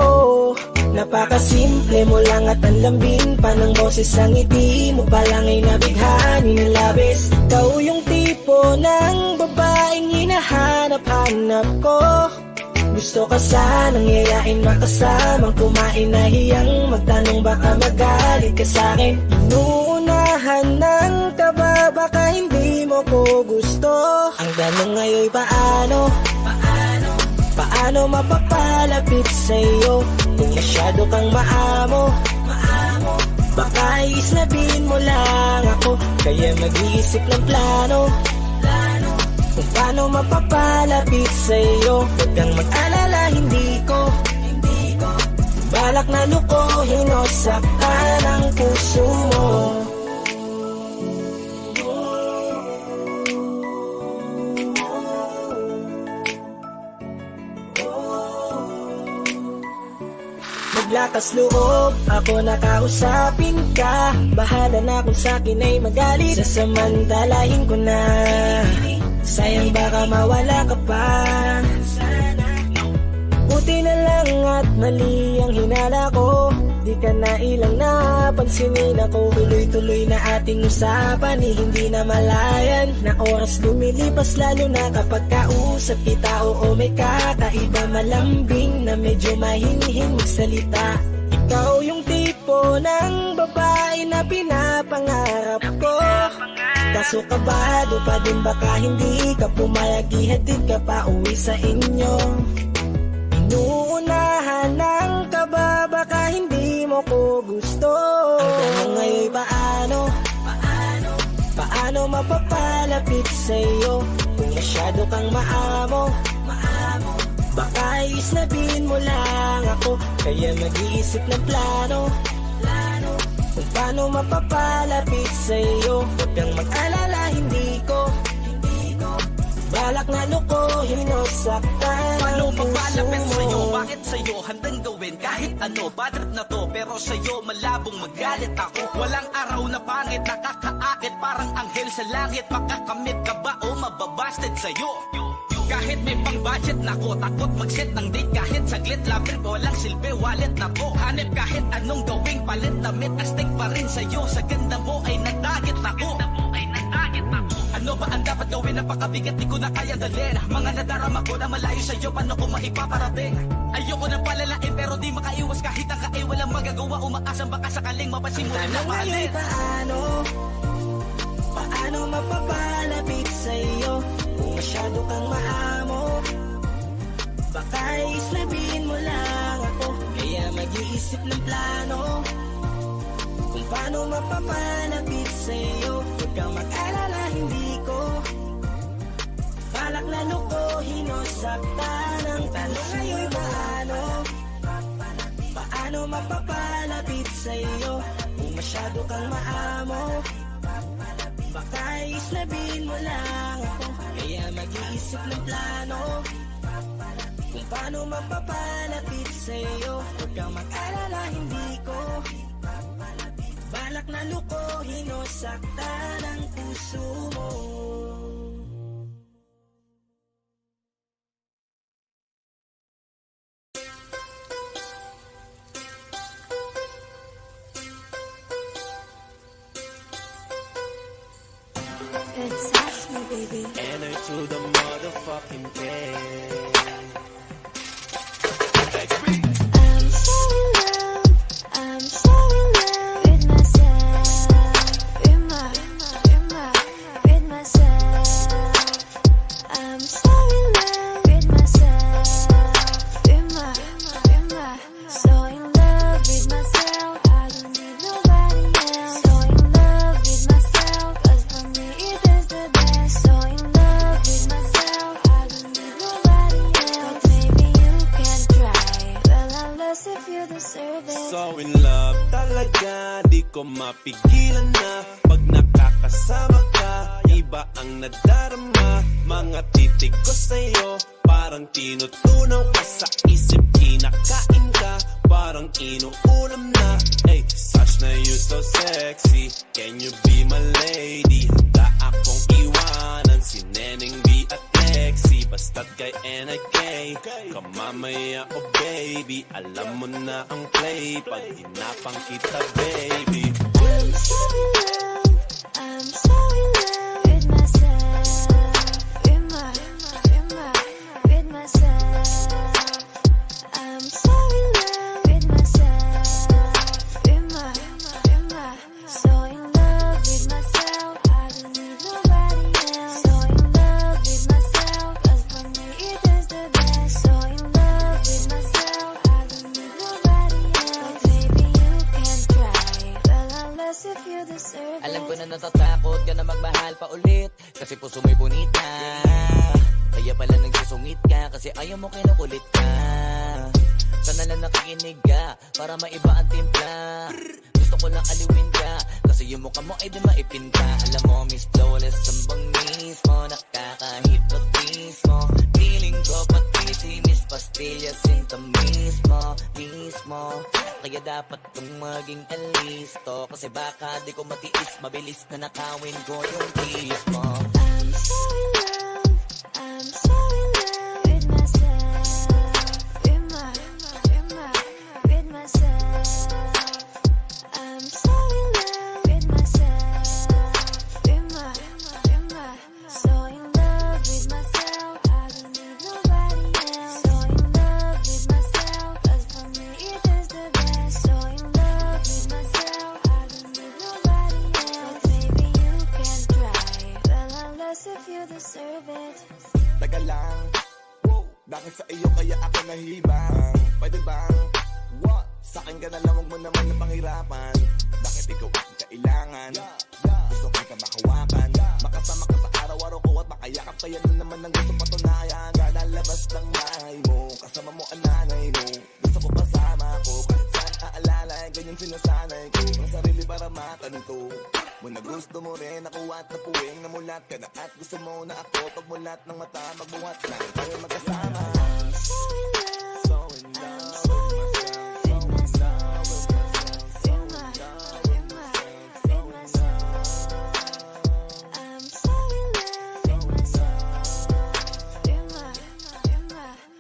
Napakasimple mo lang at ang lambing pa ng boses, ang ngiti mo pa lang ay nabighani ng labis. Ikaw yung tipo ng babaeng hinahanap-hanap ko. Gusto ka sanang yayain, makasamang kumain, nahiyang magtanong baka magalit ka sa'kin. Inuunahan ng kaba, baka hindi mo ko gusto. Ang tanong ngayon paano? Paano mapapalapit sa'yo kung masyado kang maamo? Baka islabin mo lang ako, kaya mag-iisip ng plano kung paano mapapalapit sa'yo. Huwag kang mag-alala, hindi ko balak na lukohin o saktan ang puso mo. Lakas loob, ako nakausapin ka. Bahala na kung sa'kin ay magalit, sasamantalahin ko na. Sayang baka mawala ka pa. Buti na lang at mali ang hinala ko, di ka na ilang napansinin ako. Tuloy-tuloy na ating usapan, hindi na malayan. Na oras lumilipas lalo na kapag kausap kita. Oo, may kakaiba, malambing na medyo mahinhin magsalita. Ikaw yung tipo ng babae na pinapangarap ko. Kaso kabado pa din, baka hindi ka pumayag, ihatid ka pa uwi sa inyo. Inuunahan ng kaba, baka hindi mo ko gusto. Ang tanong ngayon paano? Paano mapapalapit sa'yo kung masyado kang maamo? Baka islabin mo lang ako, kaya mag-iisip ng plano kung paano mapapalapit sa'yo. Huwag kang mag-alala, hindi ko balak na lukohin o saktan ang puso mo. Sa'yo, bakit sa'yo handang gawin kahit ano? Bad trip na to, pero sa'yo malabong magalit ako. Walang araw na pangit, nakakaakit parang anghel sa langit. Makakamit ka ba o mababasted sa'yo? Kahit may pang budget na ko, takot mag-set ng date. Kahit saglit, love trip, walang silbi, wallet na po. Hanip kahit anong gawing palit, damit astig pa rin sa'yo. Sa ganda mo ay nagdagit ako. Ano ba ang dapat gawin? Napakabigat, di ko na kaya dalhin. Mga nadarama ko na malayo sa'yo, paano ko maipaparating? Ayoko nang palalain pero di makaiwas, kahit ang kain walang magagawa. Umaasang baka sakaling mapansin mo rin na mahalin. Paano mapapalapit sa'yo kung masyado kang maamo. Baka islabin mo lang ako, kaya mag-iisip ng plano kung paano mapapalapit sa'yo. Huwag kang mag-alala, hindi ko balak na lukuhin o saktan. Ang tanong ngayon paano mapapalapit sa'yo kung masyado kang maamo. Baka islabin mo lang ako, kaya mag-iisip ng plano kung paano mapapalapit sa'yo. Huwag kang mag-alala, hindi ko balak na lukuhin o saktan ang puso mo. It's me, baby. Enter to the motherfucking game. I'm so in love. I'm so in love with myself. With myself. I'm so in love with myself. So in love with myself. I don't need nobody else. So in love with myself, 'cause for me it is the best. So in love with myself. I don't need nobody else. But maybe you can try. Well, unless if you deserve it. So in love talaga, di ko mapigilan na. Pag nakakasama ka, iba ang nadarama. Mga titig ko sa'yo, parang tinutunaw ka sa isip. Kinakain ka, parang inuulam na. Hey, such na you so sexy. Can you be my lady? Handa akong iwanan si Neneng B at Lexi. Basta't kay NIK, kamamaya ko baby. Alam mo na ang play pag hinapang kita baby. I'm so in love. I'm so in love with myself. With myself. I'm so in love with myself. So in love with myself. I don't need nobody else. So in love with myself, 'cause for me it is the best. So in love with myself. I don't need nobody else. But maybe you can try. Well, unless if you deserve it. Alam ko na natatakot ka na magmahal pa ulit, kasi puso mo'y bonita. Kaya pala nagsusungit ka, kasi ayaw mo kinukulit ka. Sana lang nakikinig ka, para maiba ang timpla. Gusto ko lang aliwin ka, kasi yung mukha mo ay di maipinta. Alam mo, Miss Flawless, ang bangis mo, nakaka-hypnotize mo. Feeling ko pati si Miss Pastillas, sinta mismo. Kaya dapat kong maging alisto, kasi baka di ko matiis, mabilis na nakawin ko yung kiss mo. I'm so in love. I'm so in love with myself. With myself. I'm so in love with myself. So in love with myself. I don't need nobody else. So in love with myself, 'cause for me it is the best. So in love with myself. I don't need nobody else. But maybe you can try. Well, unless if you deserve it. Taga lang, wow, bakit sa iyo kaya ako nahibang? Pwede bang, what? Sa akin ka na lang, huwag mo naman na panghirapan. Bakit ikaw ang kailangan? Gusto kita makawakan, makasama ka sa araw-araw ko at makayakap. Kaya na naman ang gusto patunayan. Lalabas ng bahay mo, kasama mo ang nanay mo. Gusto ko kasama ko, kahit saan aalala, ganyan sinasanay ko. Ang sarili para matanto mo na gusto mo rin ako at napuwing namulat ka na. At gusto mo na ako, pagmulat ng mata, magbuhat na tayo magkasama. I'm so in love. So in love. With myself. With myself. I'm so in love with myself.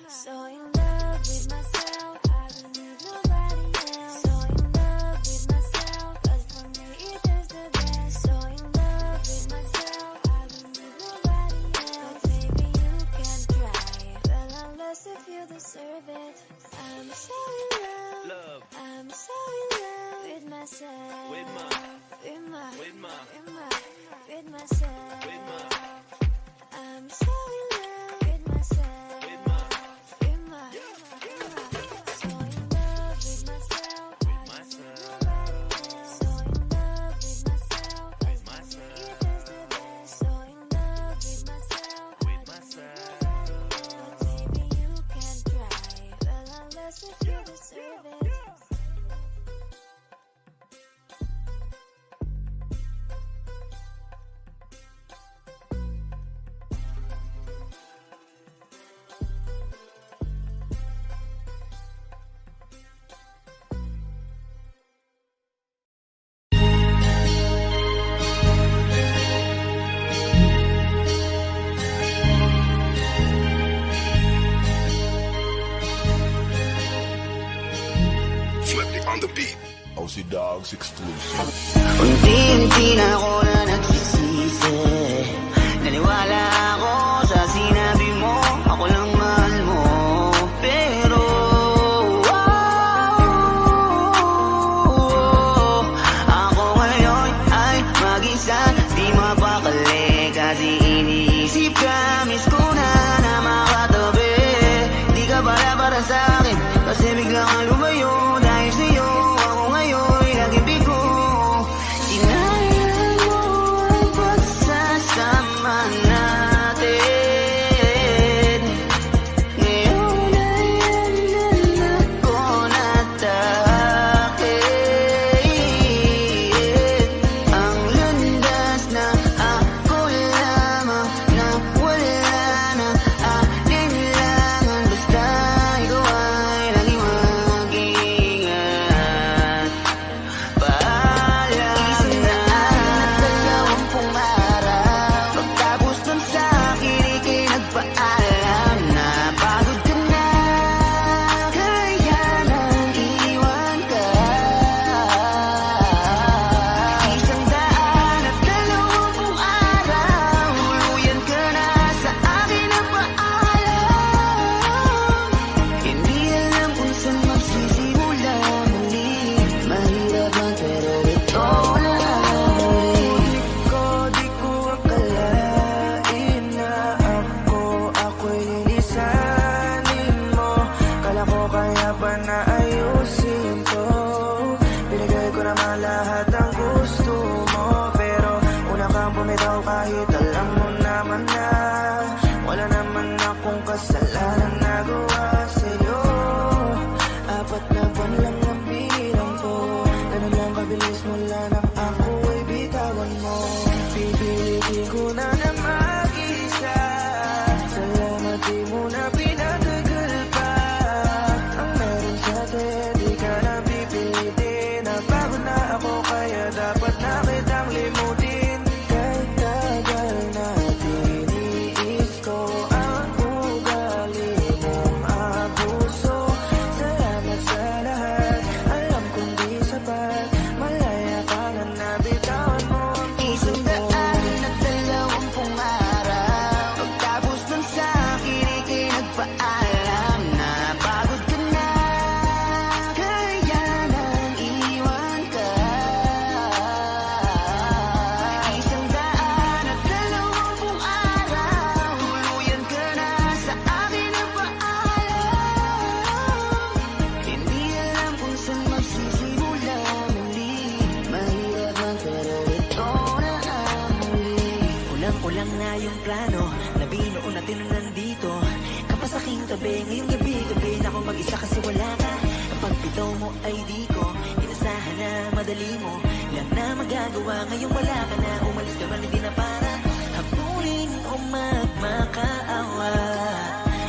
So in love with myself. I don't need nobody else. So in love with myself, 'cause for me it is the best. So in love with myself. I don't need nobody else. But maybe you can try. Well, unless if you deserve it. I'm so in love. I'm so in love with myself. With myself. I'm I'm so in love with myself. So in love with myself. I don't need nobody else. So in love with myself. It is the best. So in love with myself. But baby, you can try. Well, unless if you deserve it. OC Dogs exclusive. Unti-unti na ako na nagsisisi. Naniwala ako sa sinabi mo, ako lang mahal mo. Pero ako ngayon ay mag-isa, di mapakali. Kasi iniisip ka, miss ko na makatabi. Di ka para sa akin, kasi bigla kang lumayo. Dahil sa'yo ako ngayon laging bigo. Sinayang mo ang pagsasama natin. Ngayon ay andun ako natakit. Ang landas na ako lamang na wala na alinlangan. Basta ikaw ay laging mag-ingat. Paalam na 20 araw. Pagtapos dun sa akin, ika'y nagpaalam na pagod ka na, kaya nang iwan ka. 120 araw, tuluyan ka na sa akin nagpaalam. Hindi alam kung saan magsisimula muli. Mahirap lang pero ito na ang huli ko. Di ko akalain na ako'y lilisanin mo. Kala ko kaya ba na ayusin to. Binigay ko naman lahat ang gusto mo. Pero una kang bumitaw kahit alam mo naman na wala naman akong kasalanan nagawa sa'yo. 4 na buwan lang ang bilang ko. Ganun lang kabilis mula nang ako ay bitawan mo. Pipilitin ko na mag-isa. Salamat di mo na pinatagal pa. Ang meron sa atin, di ka na pipilitin. Napagod na ako kaya dapat na kitang limutin. Kahit tagal natin, iis ko ang ugali mong abuso. Salamat sa lahat, alam kong di sapat. Malaya ka na nabitawan mo ang puso ko. 120 araw. Pagtapos dun sa akin, ika'y nagpaalam na pagod ka na, kaya nang iwan ka. 120 araw, tuluyan ka na sa akin nagpaalam. Hindi alam kung saan magsisimula muli. Mahirap lang pero ito na ang huli. Kulang-kulang na yung plano na binuo natin nung nandito ka pa sa aking tabi. Ngayong gabi na ako mag-isa kasi wala ka. Ang pagbitaw mo ay di ko inasahan na madali mo lang na magagawa. Ngayong wala ka na, umalis ka man hindi na para habulin o magmakaawa.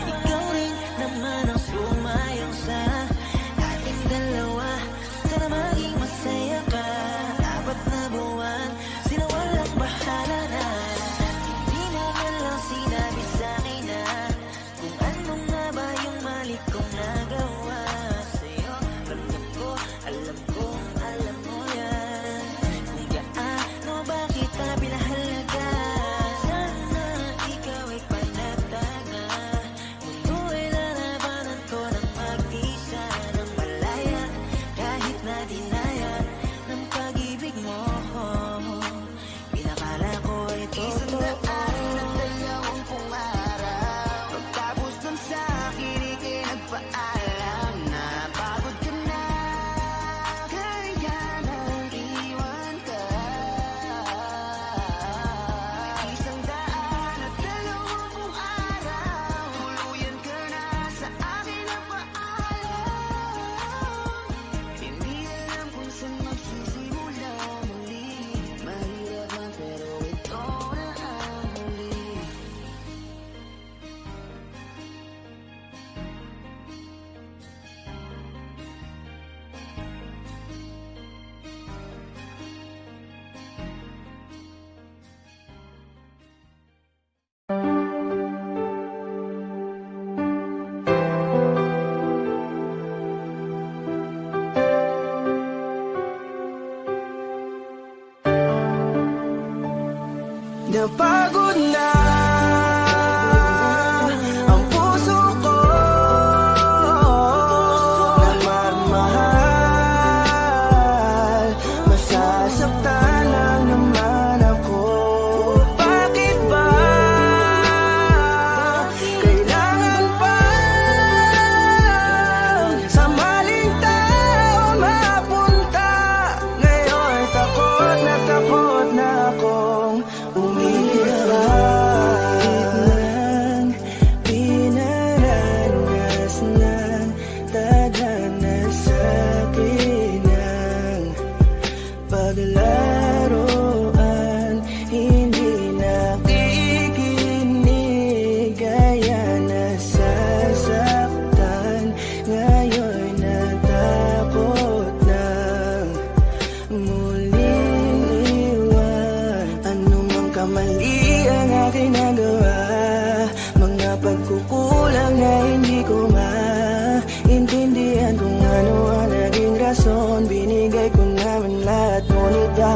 Ikaw rin naman ang sumayang sa ating dalawa. Sana maging masaya ka. 4 na buwan, sila walang bahala na. Hindi mo man lang sinabi sa'kin na kung ano nga ba yung mali kong nagawa sa'yo. Ramdam ko, alam kong alam mo yan. Kung gaano ba kita pinahalaga. Sana ikaw ay panatagan.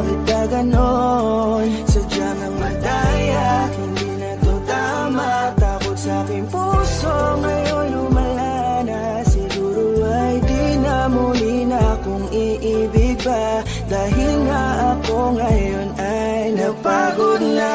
bakit ka ganon? Sadyang ang madaya, hindi na to tama. Takot sa aking puso, ngayon lumala na. Siguro ay di na muli na akong iibig pa. Dahil nga ako ngayon ay napagod na.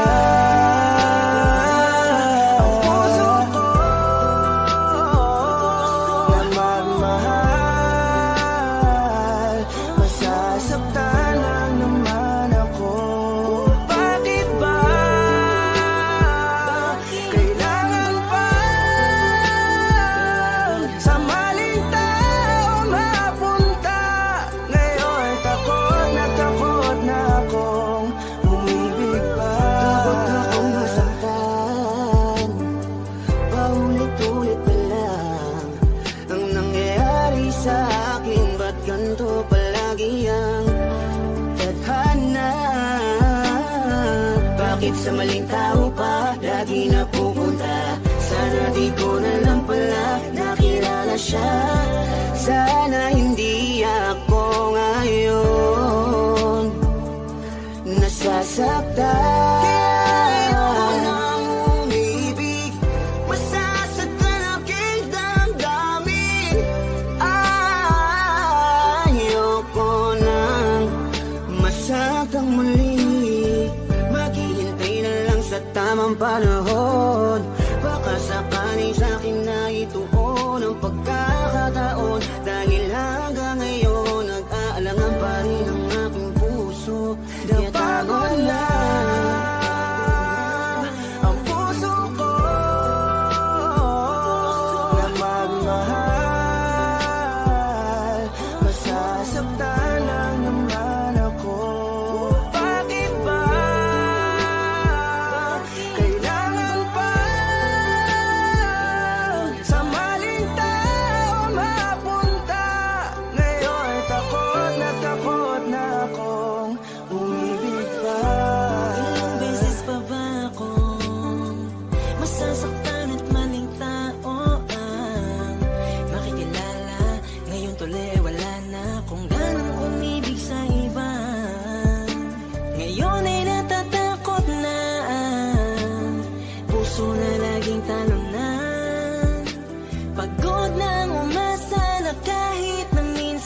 Sa maling tao pa, lagi napupunta. Sana di ko na lang pala nakilala siya. Sana hindi ako ngayon nasasaktan. Kaya ayoko nang umibig, masasaktan aking damdamin. Ayoko nang masaktan muli. Tamang panahon, baka sakaling sa'kin na ituon ang pagkakataon. Dahil hanggang ngayon nag-aalangan pa rin ang aking puso. Napagod na ang puso ko na magmahal. Masasaktan lang naman ako. Bakit ba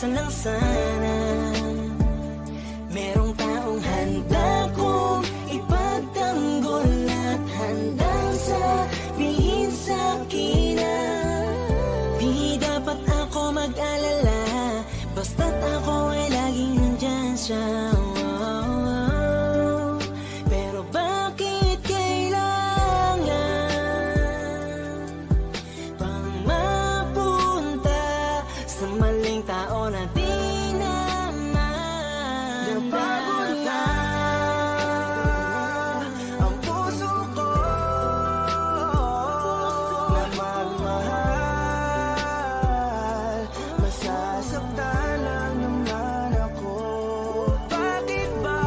lang sana merong taong handa kong ipagtanggol at handang sabihin sa'kin na di dapat ako mag-alala, basta't ako ay laging nandyan siya. Pero bakit kailangan pang mapunta sa maling tao na di naman? Napagod na ang puso ko na magmahal. Masasaktan lang naman ako. Bakit ba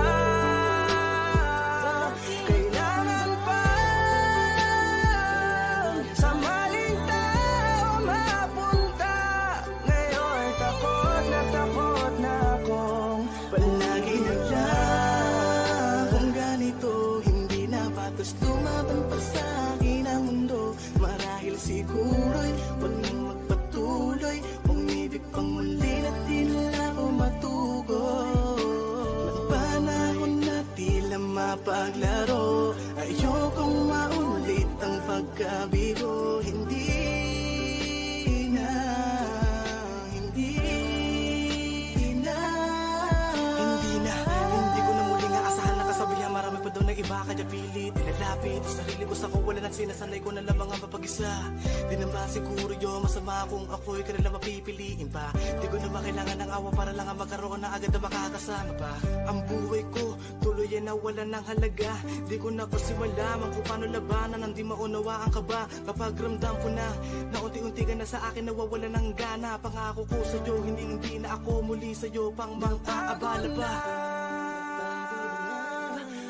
kailangan pa sa maling tao mapunta? Ngayon takot na akong palagi naglang. Kung ganito hindi na patos lumaban pa sa akin ang mundo. Marahil siguro'y wag nang magpatuloy, umibig pang muli na di nila ako matugon. Ng panahon na tila mapaglaro, ayokong maulit ang pagkabigo. Hindi na Hindi ko na muling aasahan na kasabihan. Marami pa daw na iba kaya pilit ilalapit sarili ko sa kawalan at sinasanay ko na lamang ang mapag-isa. Di naman siguro yun masama kung ako'y kanila mapipiliin pa. Di ko naman kailangan ng awa para lang ang magkaroon na agad na makakasama pa. Ang buhay ko tuloy ay nawalan ng halaga. Di ko na kasi malaman kung paano labanan ang di maunawaan ka ba. Kapag ramdam ko na unti-unti ka na sa akin nawawalan ng gana. Pangako ko sa'yo hindi na ako muli sa'yo pang mang-aabala pa.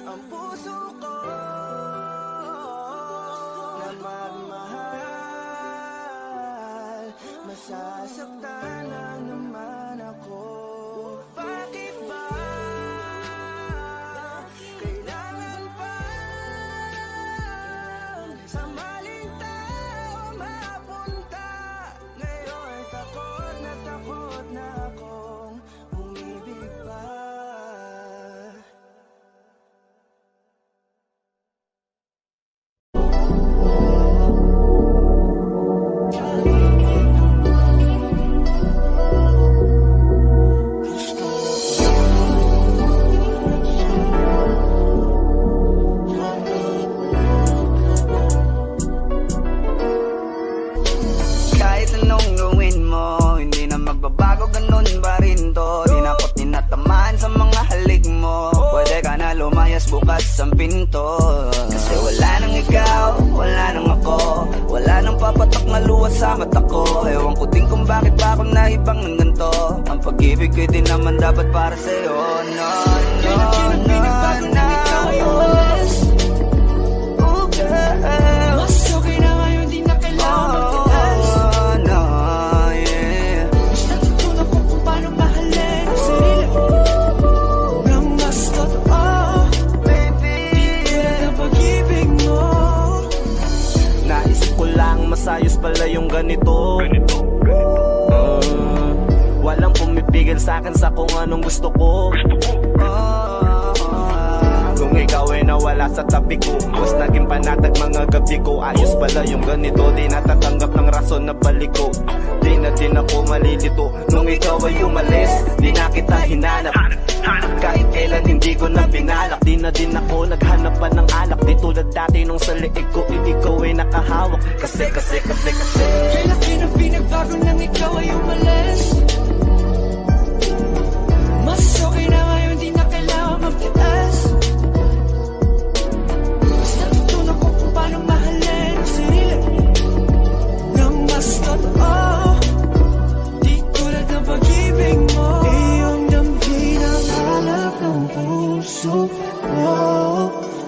Ang puso ko na magmahal. Masasaktan lang naman ako. Bakit ba bukas ang pinto. Kasi wala nang ikaw, wala nang ako, wala nang papatok na luha sa mata ko. Ewan ko din kung bakit pa ako naibang ng ganito. Ang pag-ibig ko din naman dapat para sa'yo. No, no, no, no. Oh girl, Mas okay na ngayon, di na kailangan magtiis. no, yeah. Mas natutunan ko kung paano mahalin ang sarili nang mas totoo. Baby, Ang pag-ibig mo. Naisip ko lang masayos pala yung ganito. Walang pumipigil sa'kin sa kung anong gusto ko. Kung ikaw ay nawala sa tabi ko, mas naging panatag mga gabi ko. Ayos pala yung ganito, di natatanggap ng rason na balik ko. Di na din ako malilito nung ikaw ay umalis. Di na kita hinanap, kahit kailan hindi ko na pinalak. Di na din ako naghanap pa ng alak. Di tulad dati nung sa liig ko, ikaw ay nakahawak. Kasi Kay laki ng pinagbago nang ikaw ay umalis. Mas okay na ngayon, di na kailangan magtiis. Mas natutunan ko kung paano mahalin ang sarili nang mas totoo. Di tulad ng pag-ibig mo. Iyong damhin ang halap ng puso ko.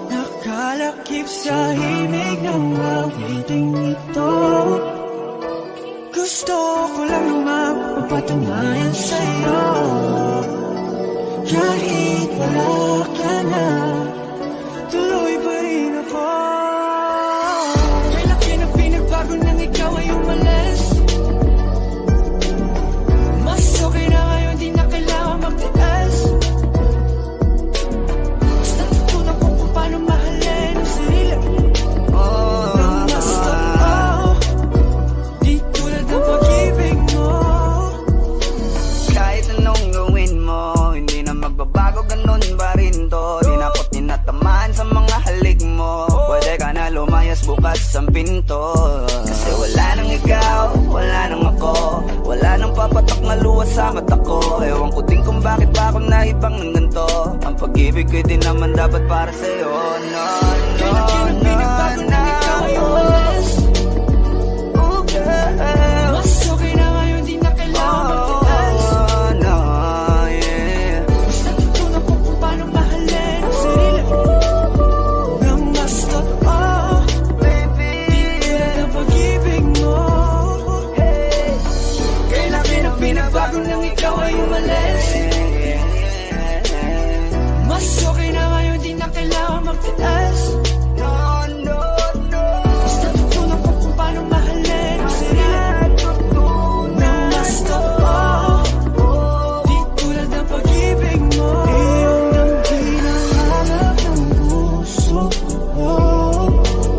Nakalakip sa himig ng awiting ito. Gusto ko lang naman magpatunayan sa'yo. Kahit wala ka na, tuloy pa rin ako. Kay laki ng pinagbago nang ikaw ay umalis. Mas okay na ngayon, di na kailangan magtiis. Mas natutunan ko kung paano mahalin ang sarili nang mas totoo. Di tulad ng pag-ibig mo. kahit anong gawin mo, hindi na magbabago, ganun pa rin to. Di na ako tinatamaan sa mga halik mo. Pwede ka na lumayas, bukas ang pinto. Kasi wala nang ikaw, wala nang ako, wala nang papatok na luha sa mata ko. Ewan ko din kung bakit pa ako naibang ng ganito. Ang pag-ibig ko din naman dapat para sa'yo. No, no, no, no. Oh girl, Mas okay na ngayon, di na kailangan magtiis. no, yeah. Mas natutunan ko kung paano mahalin ang sarili nang mas totoo. Baby, Tulad ng pag-ibig mo. Kay laki ng pinagbago nang ikaw ay umalis. Mas okay na ngayon, di na kailangan magtiis. no, no, no. Mas natutunan ko kung paano mahalin ang sarili nang mas totoo. Di tulad ng pag-ibig mo. Iyong damhin ang halap ng puso ko.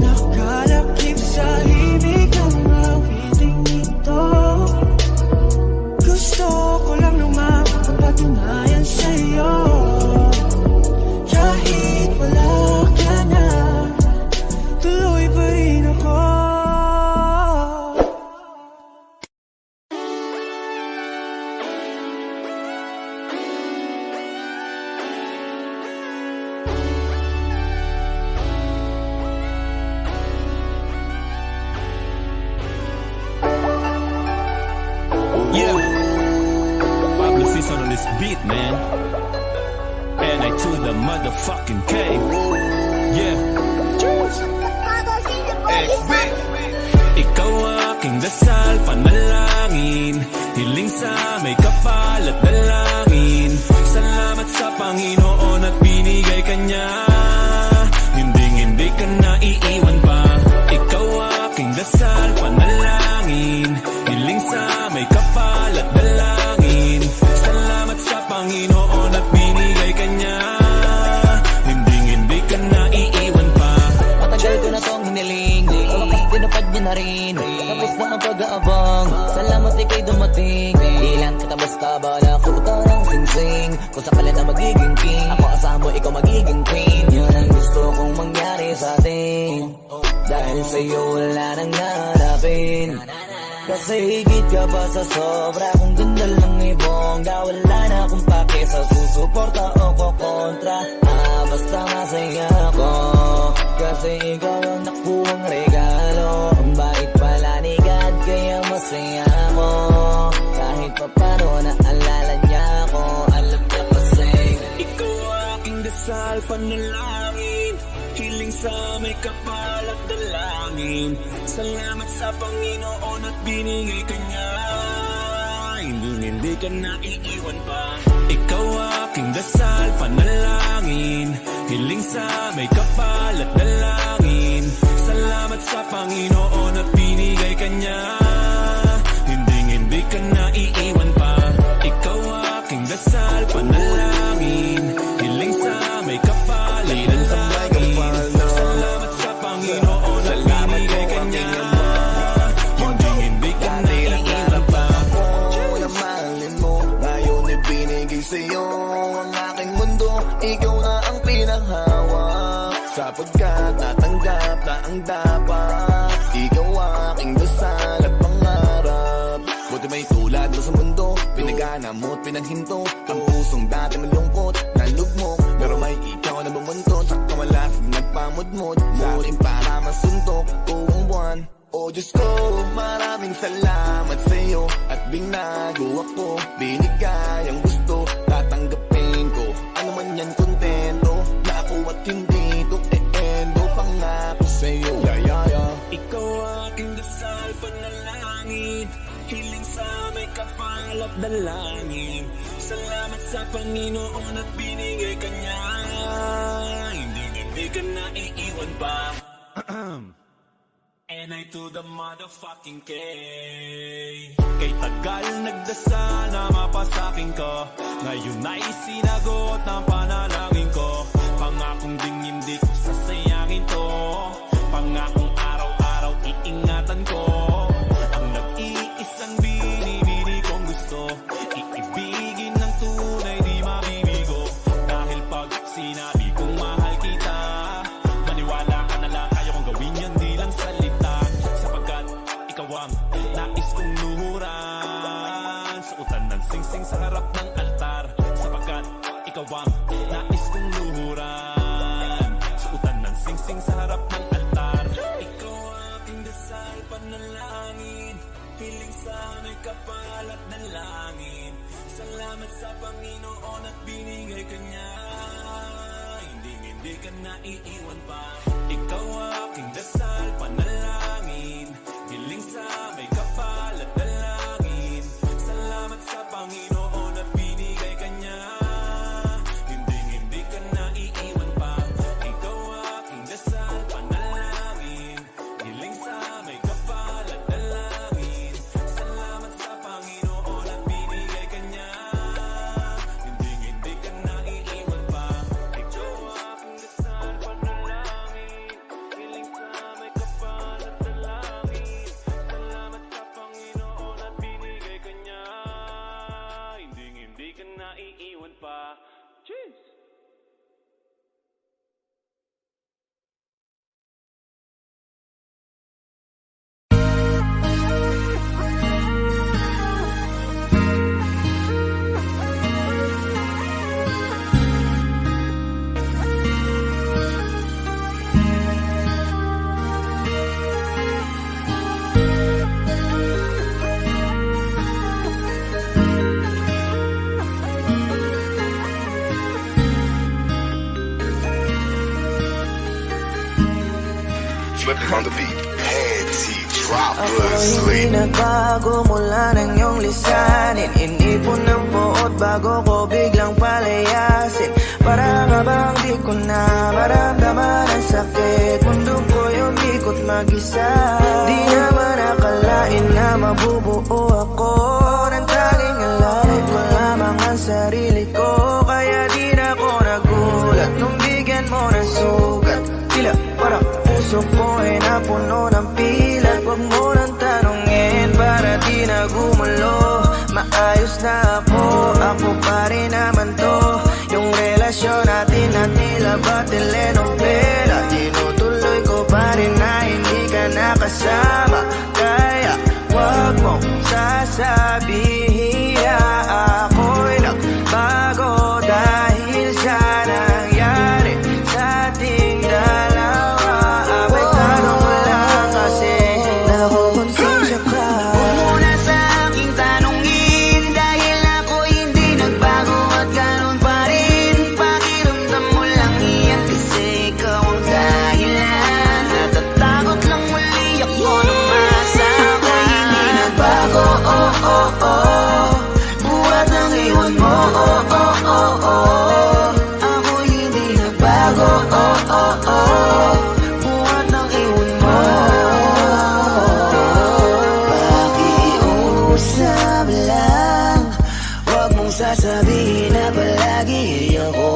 Nakalakip sa himig ng awiting ito. Gusto ko lang naman magpatunayan sa'yo. Kahit wala ka na, tuloy pa rin ako. Yeah, Pablo Season on this beat, man. And I to the motherfucking K. Yeah. XB. Ikaw aking dasal, panalangin, hiling sa may kapal at dalangin. Salamat sa Panginoon at binigay ka niya. Hindi ka na iiwan pa. Ikaw aking dasal, panalangin, hiling sa may kapal at dalangin. Salamat sa Panginoon at binigay ka niya. Hindi ka na iiwan pa. Matagal ko na tong hiniling, sa wakas tinupad niya na rin. Tapos na ang pag-aabang, salamat ika'y dumating. Di lang kita basta bala ko ng sing-sing. Kung sakali na magiging king, ako asahan mo, ikaw magiging queen. Yun ang gusto kong mangyari sa atin. Dahil sa'yo wala nang nanapin. Kasi higit ka ba sa sobra? Kung ganda lang ibong wala na akong pake sa susuporta o kukontra. Basta masaya ako kasi ikaw ang nakuhang regalo. Ang bait pala ni God kaya masaya ako. Kahit pa paano naalala niya ako. Alam niya kasi ikaw aking dasal, panalangin, hiling sa may kapal at dalangin. Salamat sa Panginoon at binigay ka niya. Hindi ka naiiwan pa. Ikaw aking dasal, panalangin, hiling sa may kapal at dalangin. Salamat sa Panginoon at binigay ka niya. Hindi ka naiiwan pa. Ikaw aking dasal, panalangin, hiling sa may kapal at dalangin. Salamat sa Panginoon at binigay ka niya. Hindi ka naiiwan pa. Mahalin mo, ngayon ibinigay sa'yo ang aking mundo. Ikaw na ang pinahawak, sapagkat natanggap na ang dapat. Ikaw aking dasal at pangarap. Buti may tulad mo sa mundo, pinagana mo at pinaghinto. Ang pusong dati malungkot, nalugmok, pero may ikaw na bumuntot. Sa kamalasig nagpamudmod, muling para masuntok tuwang buwan. Oh Diyos ko, maraming salamat sa'yo at binago ako, binigay ang gusto, tatanggapin ko. Ano man yan, kontento na ako at hindi to e-endo. Pangako sa'yo, Ikaw aking dasal, panalangin, hiling sa may kapal at dalangin. Salamat sa Panginoon at binigay ka niya. Hindi ka naiiwan pa. And I to the motherfucking K. Kay tagal nagdasal na mapasakin ko, ngayon ay sinagot ng panalangin ko. Pangakong ding hindi ko sasayangin to, pangakong araw-araw iingatan ko. Ang nag-iisang binibini kong gusto, iibigin ng tunay di mabibigo. Dahil pag sinabi kong mahal kita, maniwala ka na lang, kaya kong gawin yan di lang salita. Sapagkat ikaw ang nais kong luhuran, suotan ng sing-sing sa harap ng altar. Sapagkat ikaw ang nais kong luhuran, suotan ng sing-sing sa harap ng altar. Ikaw aking dasal, panalangin, hiling sa may kapal at dalangin. Salamat sa Panginoon at binigay ka niya. Hindi ka naiiwan pa. Ikaw aking dasal, panalangin, hiling sa may kapal at dalangin. Salamat sa Panginoon at binigay ka niya. Hindi ka naiiwan pa. Ikaw aking dasal, panalangin, hiling sa may kapal at dalangin. Salamat sa Panginoon at binigay ka niya. Hindi ka naiiwan pa. Ikaw aking dasal, panalangin, hiling sa may kapal at dalangin. Salamat sa Panginoon at binigay ka niya. Hindi ka naiiwan pa. Cheers! Flipping on the beat, heads, he drop Ako us, hindi nagbago mula nang iyong lisanin. Inipon ng buot bago ko biglang palayasin. Para nga bang di ko na maramdaman ang sakit. Mundo ko yung ikot mag-isa. Di naman akalain na mabubuo ako ng tanging alay. Wala mang ang sarili ko, kaya di na ako nagulat nung bigyan mo ng sugat. Tila parang puso ko ay napuno ng pilat. Huwag mo nang tanongin para di na gumulo. Maayos na ako pa rin naman to. Yung relasyon natin na tila ba telenovela. Tinutuloy ko pa rin na hindi ka nakasama. Kaya wag mong sabihin na ako'y nagbago dahil sa nangyari sa ating dalawa. Abay tanong mo lang kasi nakukonsensya ka. huwag mo na sa aking tanongin dahil ako'y hindi nagbago at ganun pa rin. Pakiramdam mo lang yan kasi ikaw ang dahilan. Natatakot lang muli ako na masama. Ako'y hindi nagbago, oh oh oh. Buhat ng iwan mo, oh oh oh oh. Ako'y hindi nagbago, oh oh oh. Buhat ng iwan mo. Pakiusap lang, huwag mong sasabihin na palagi ako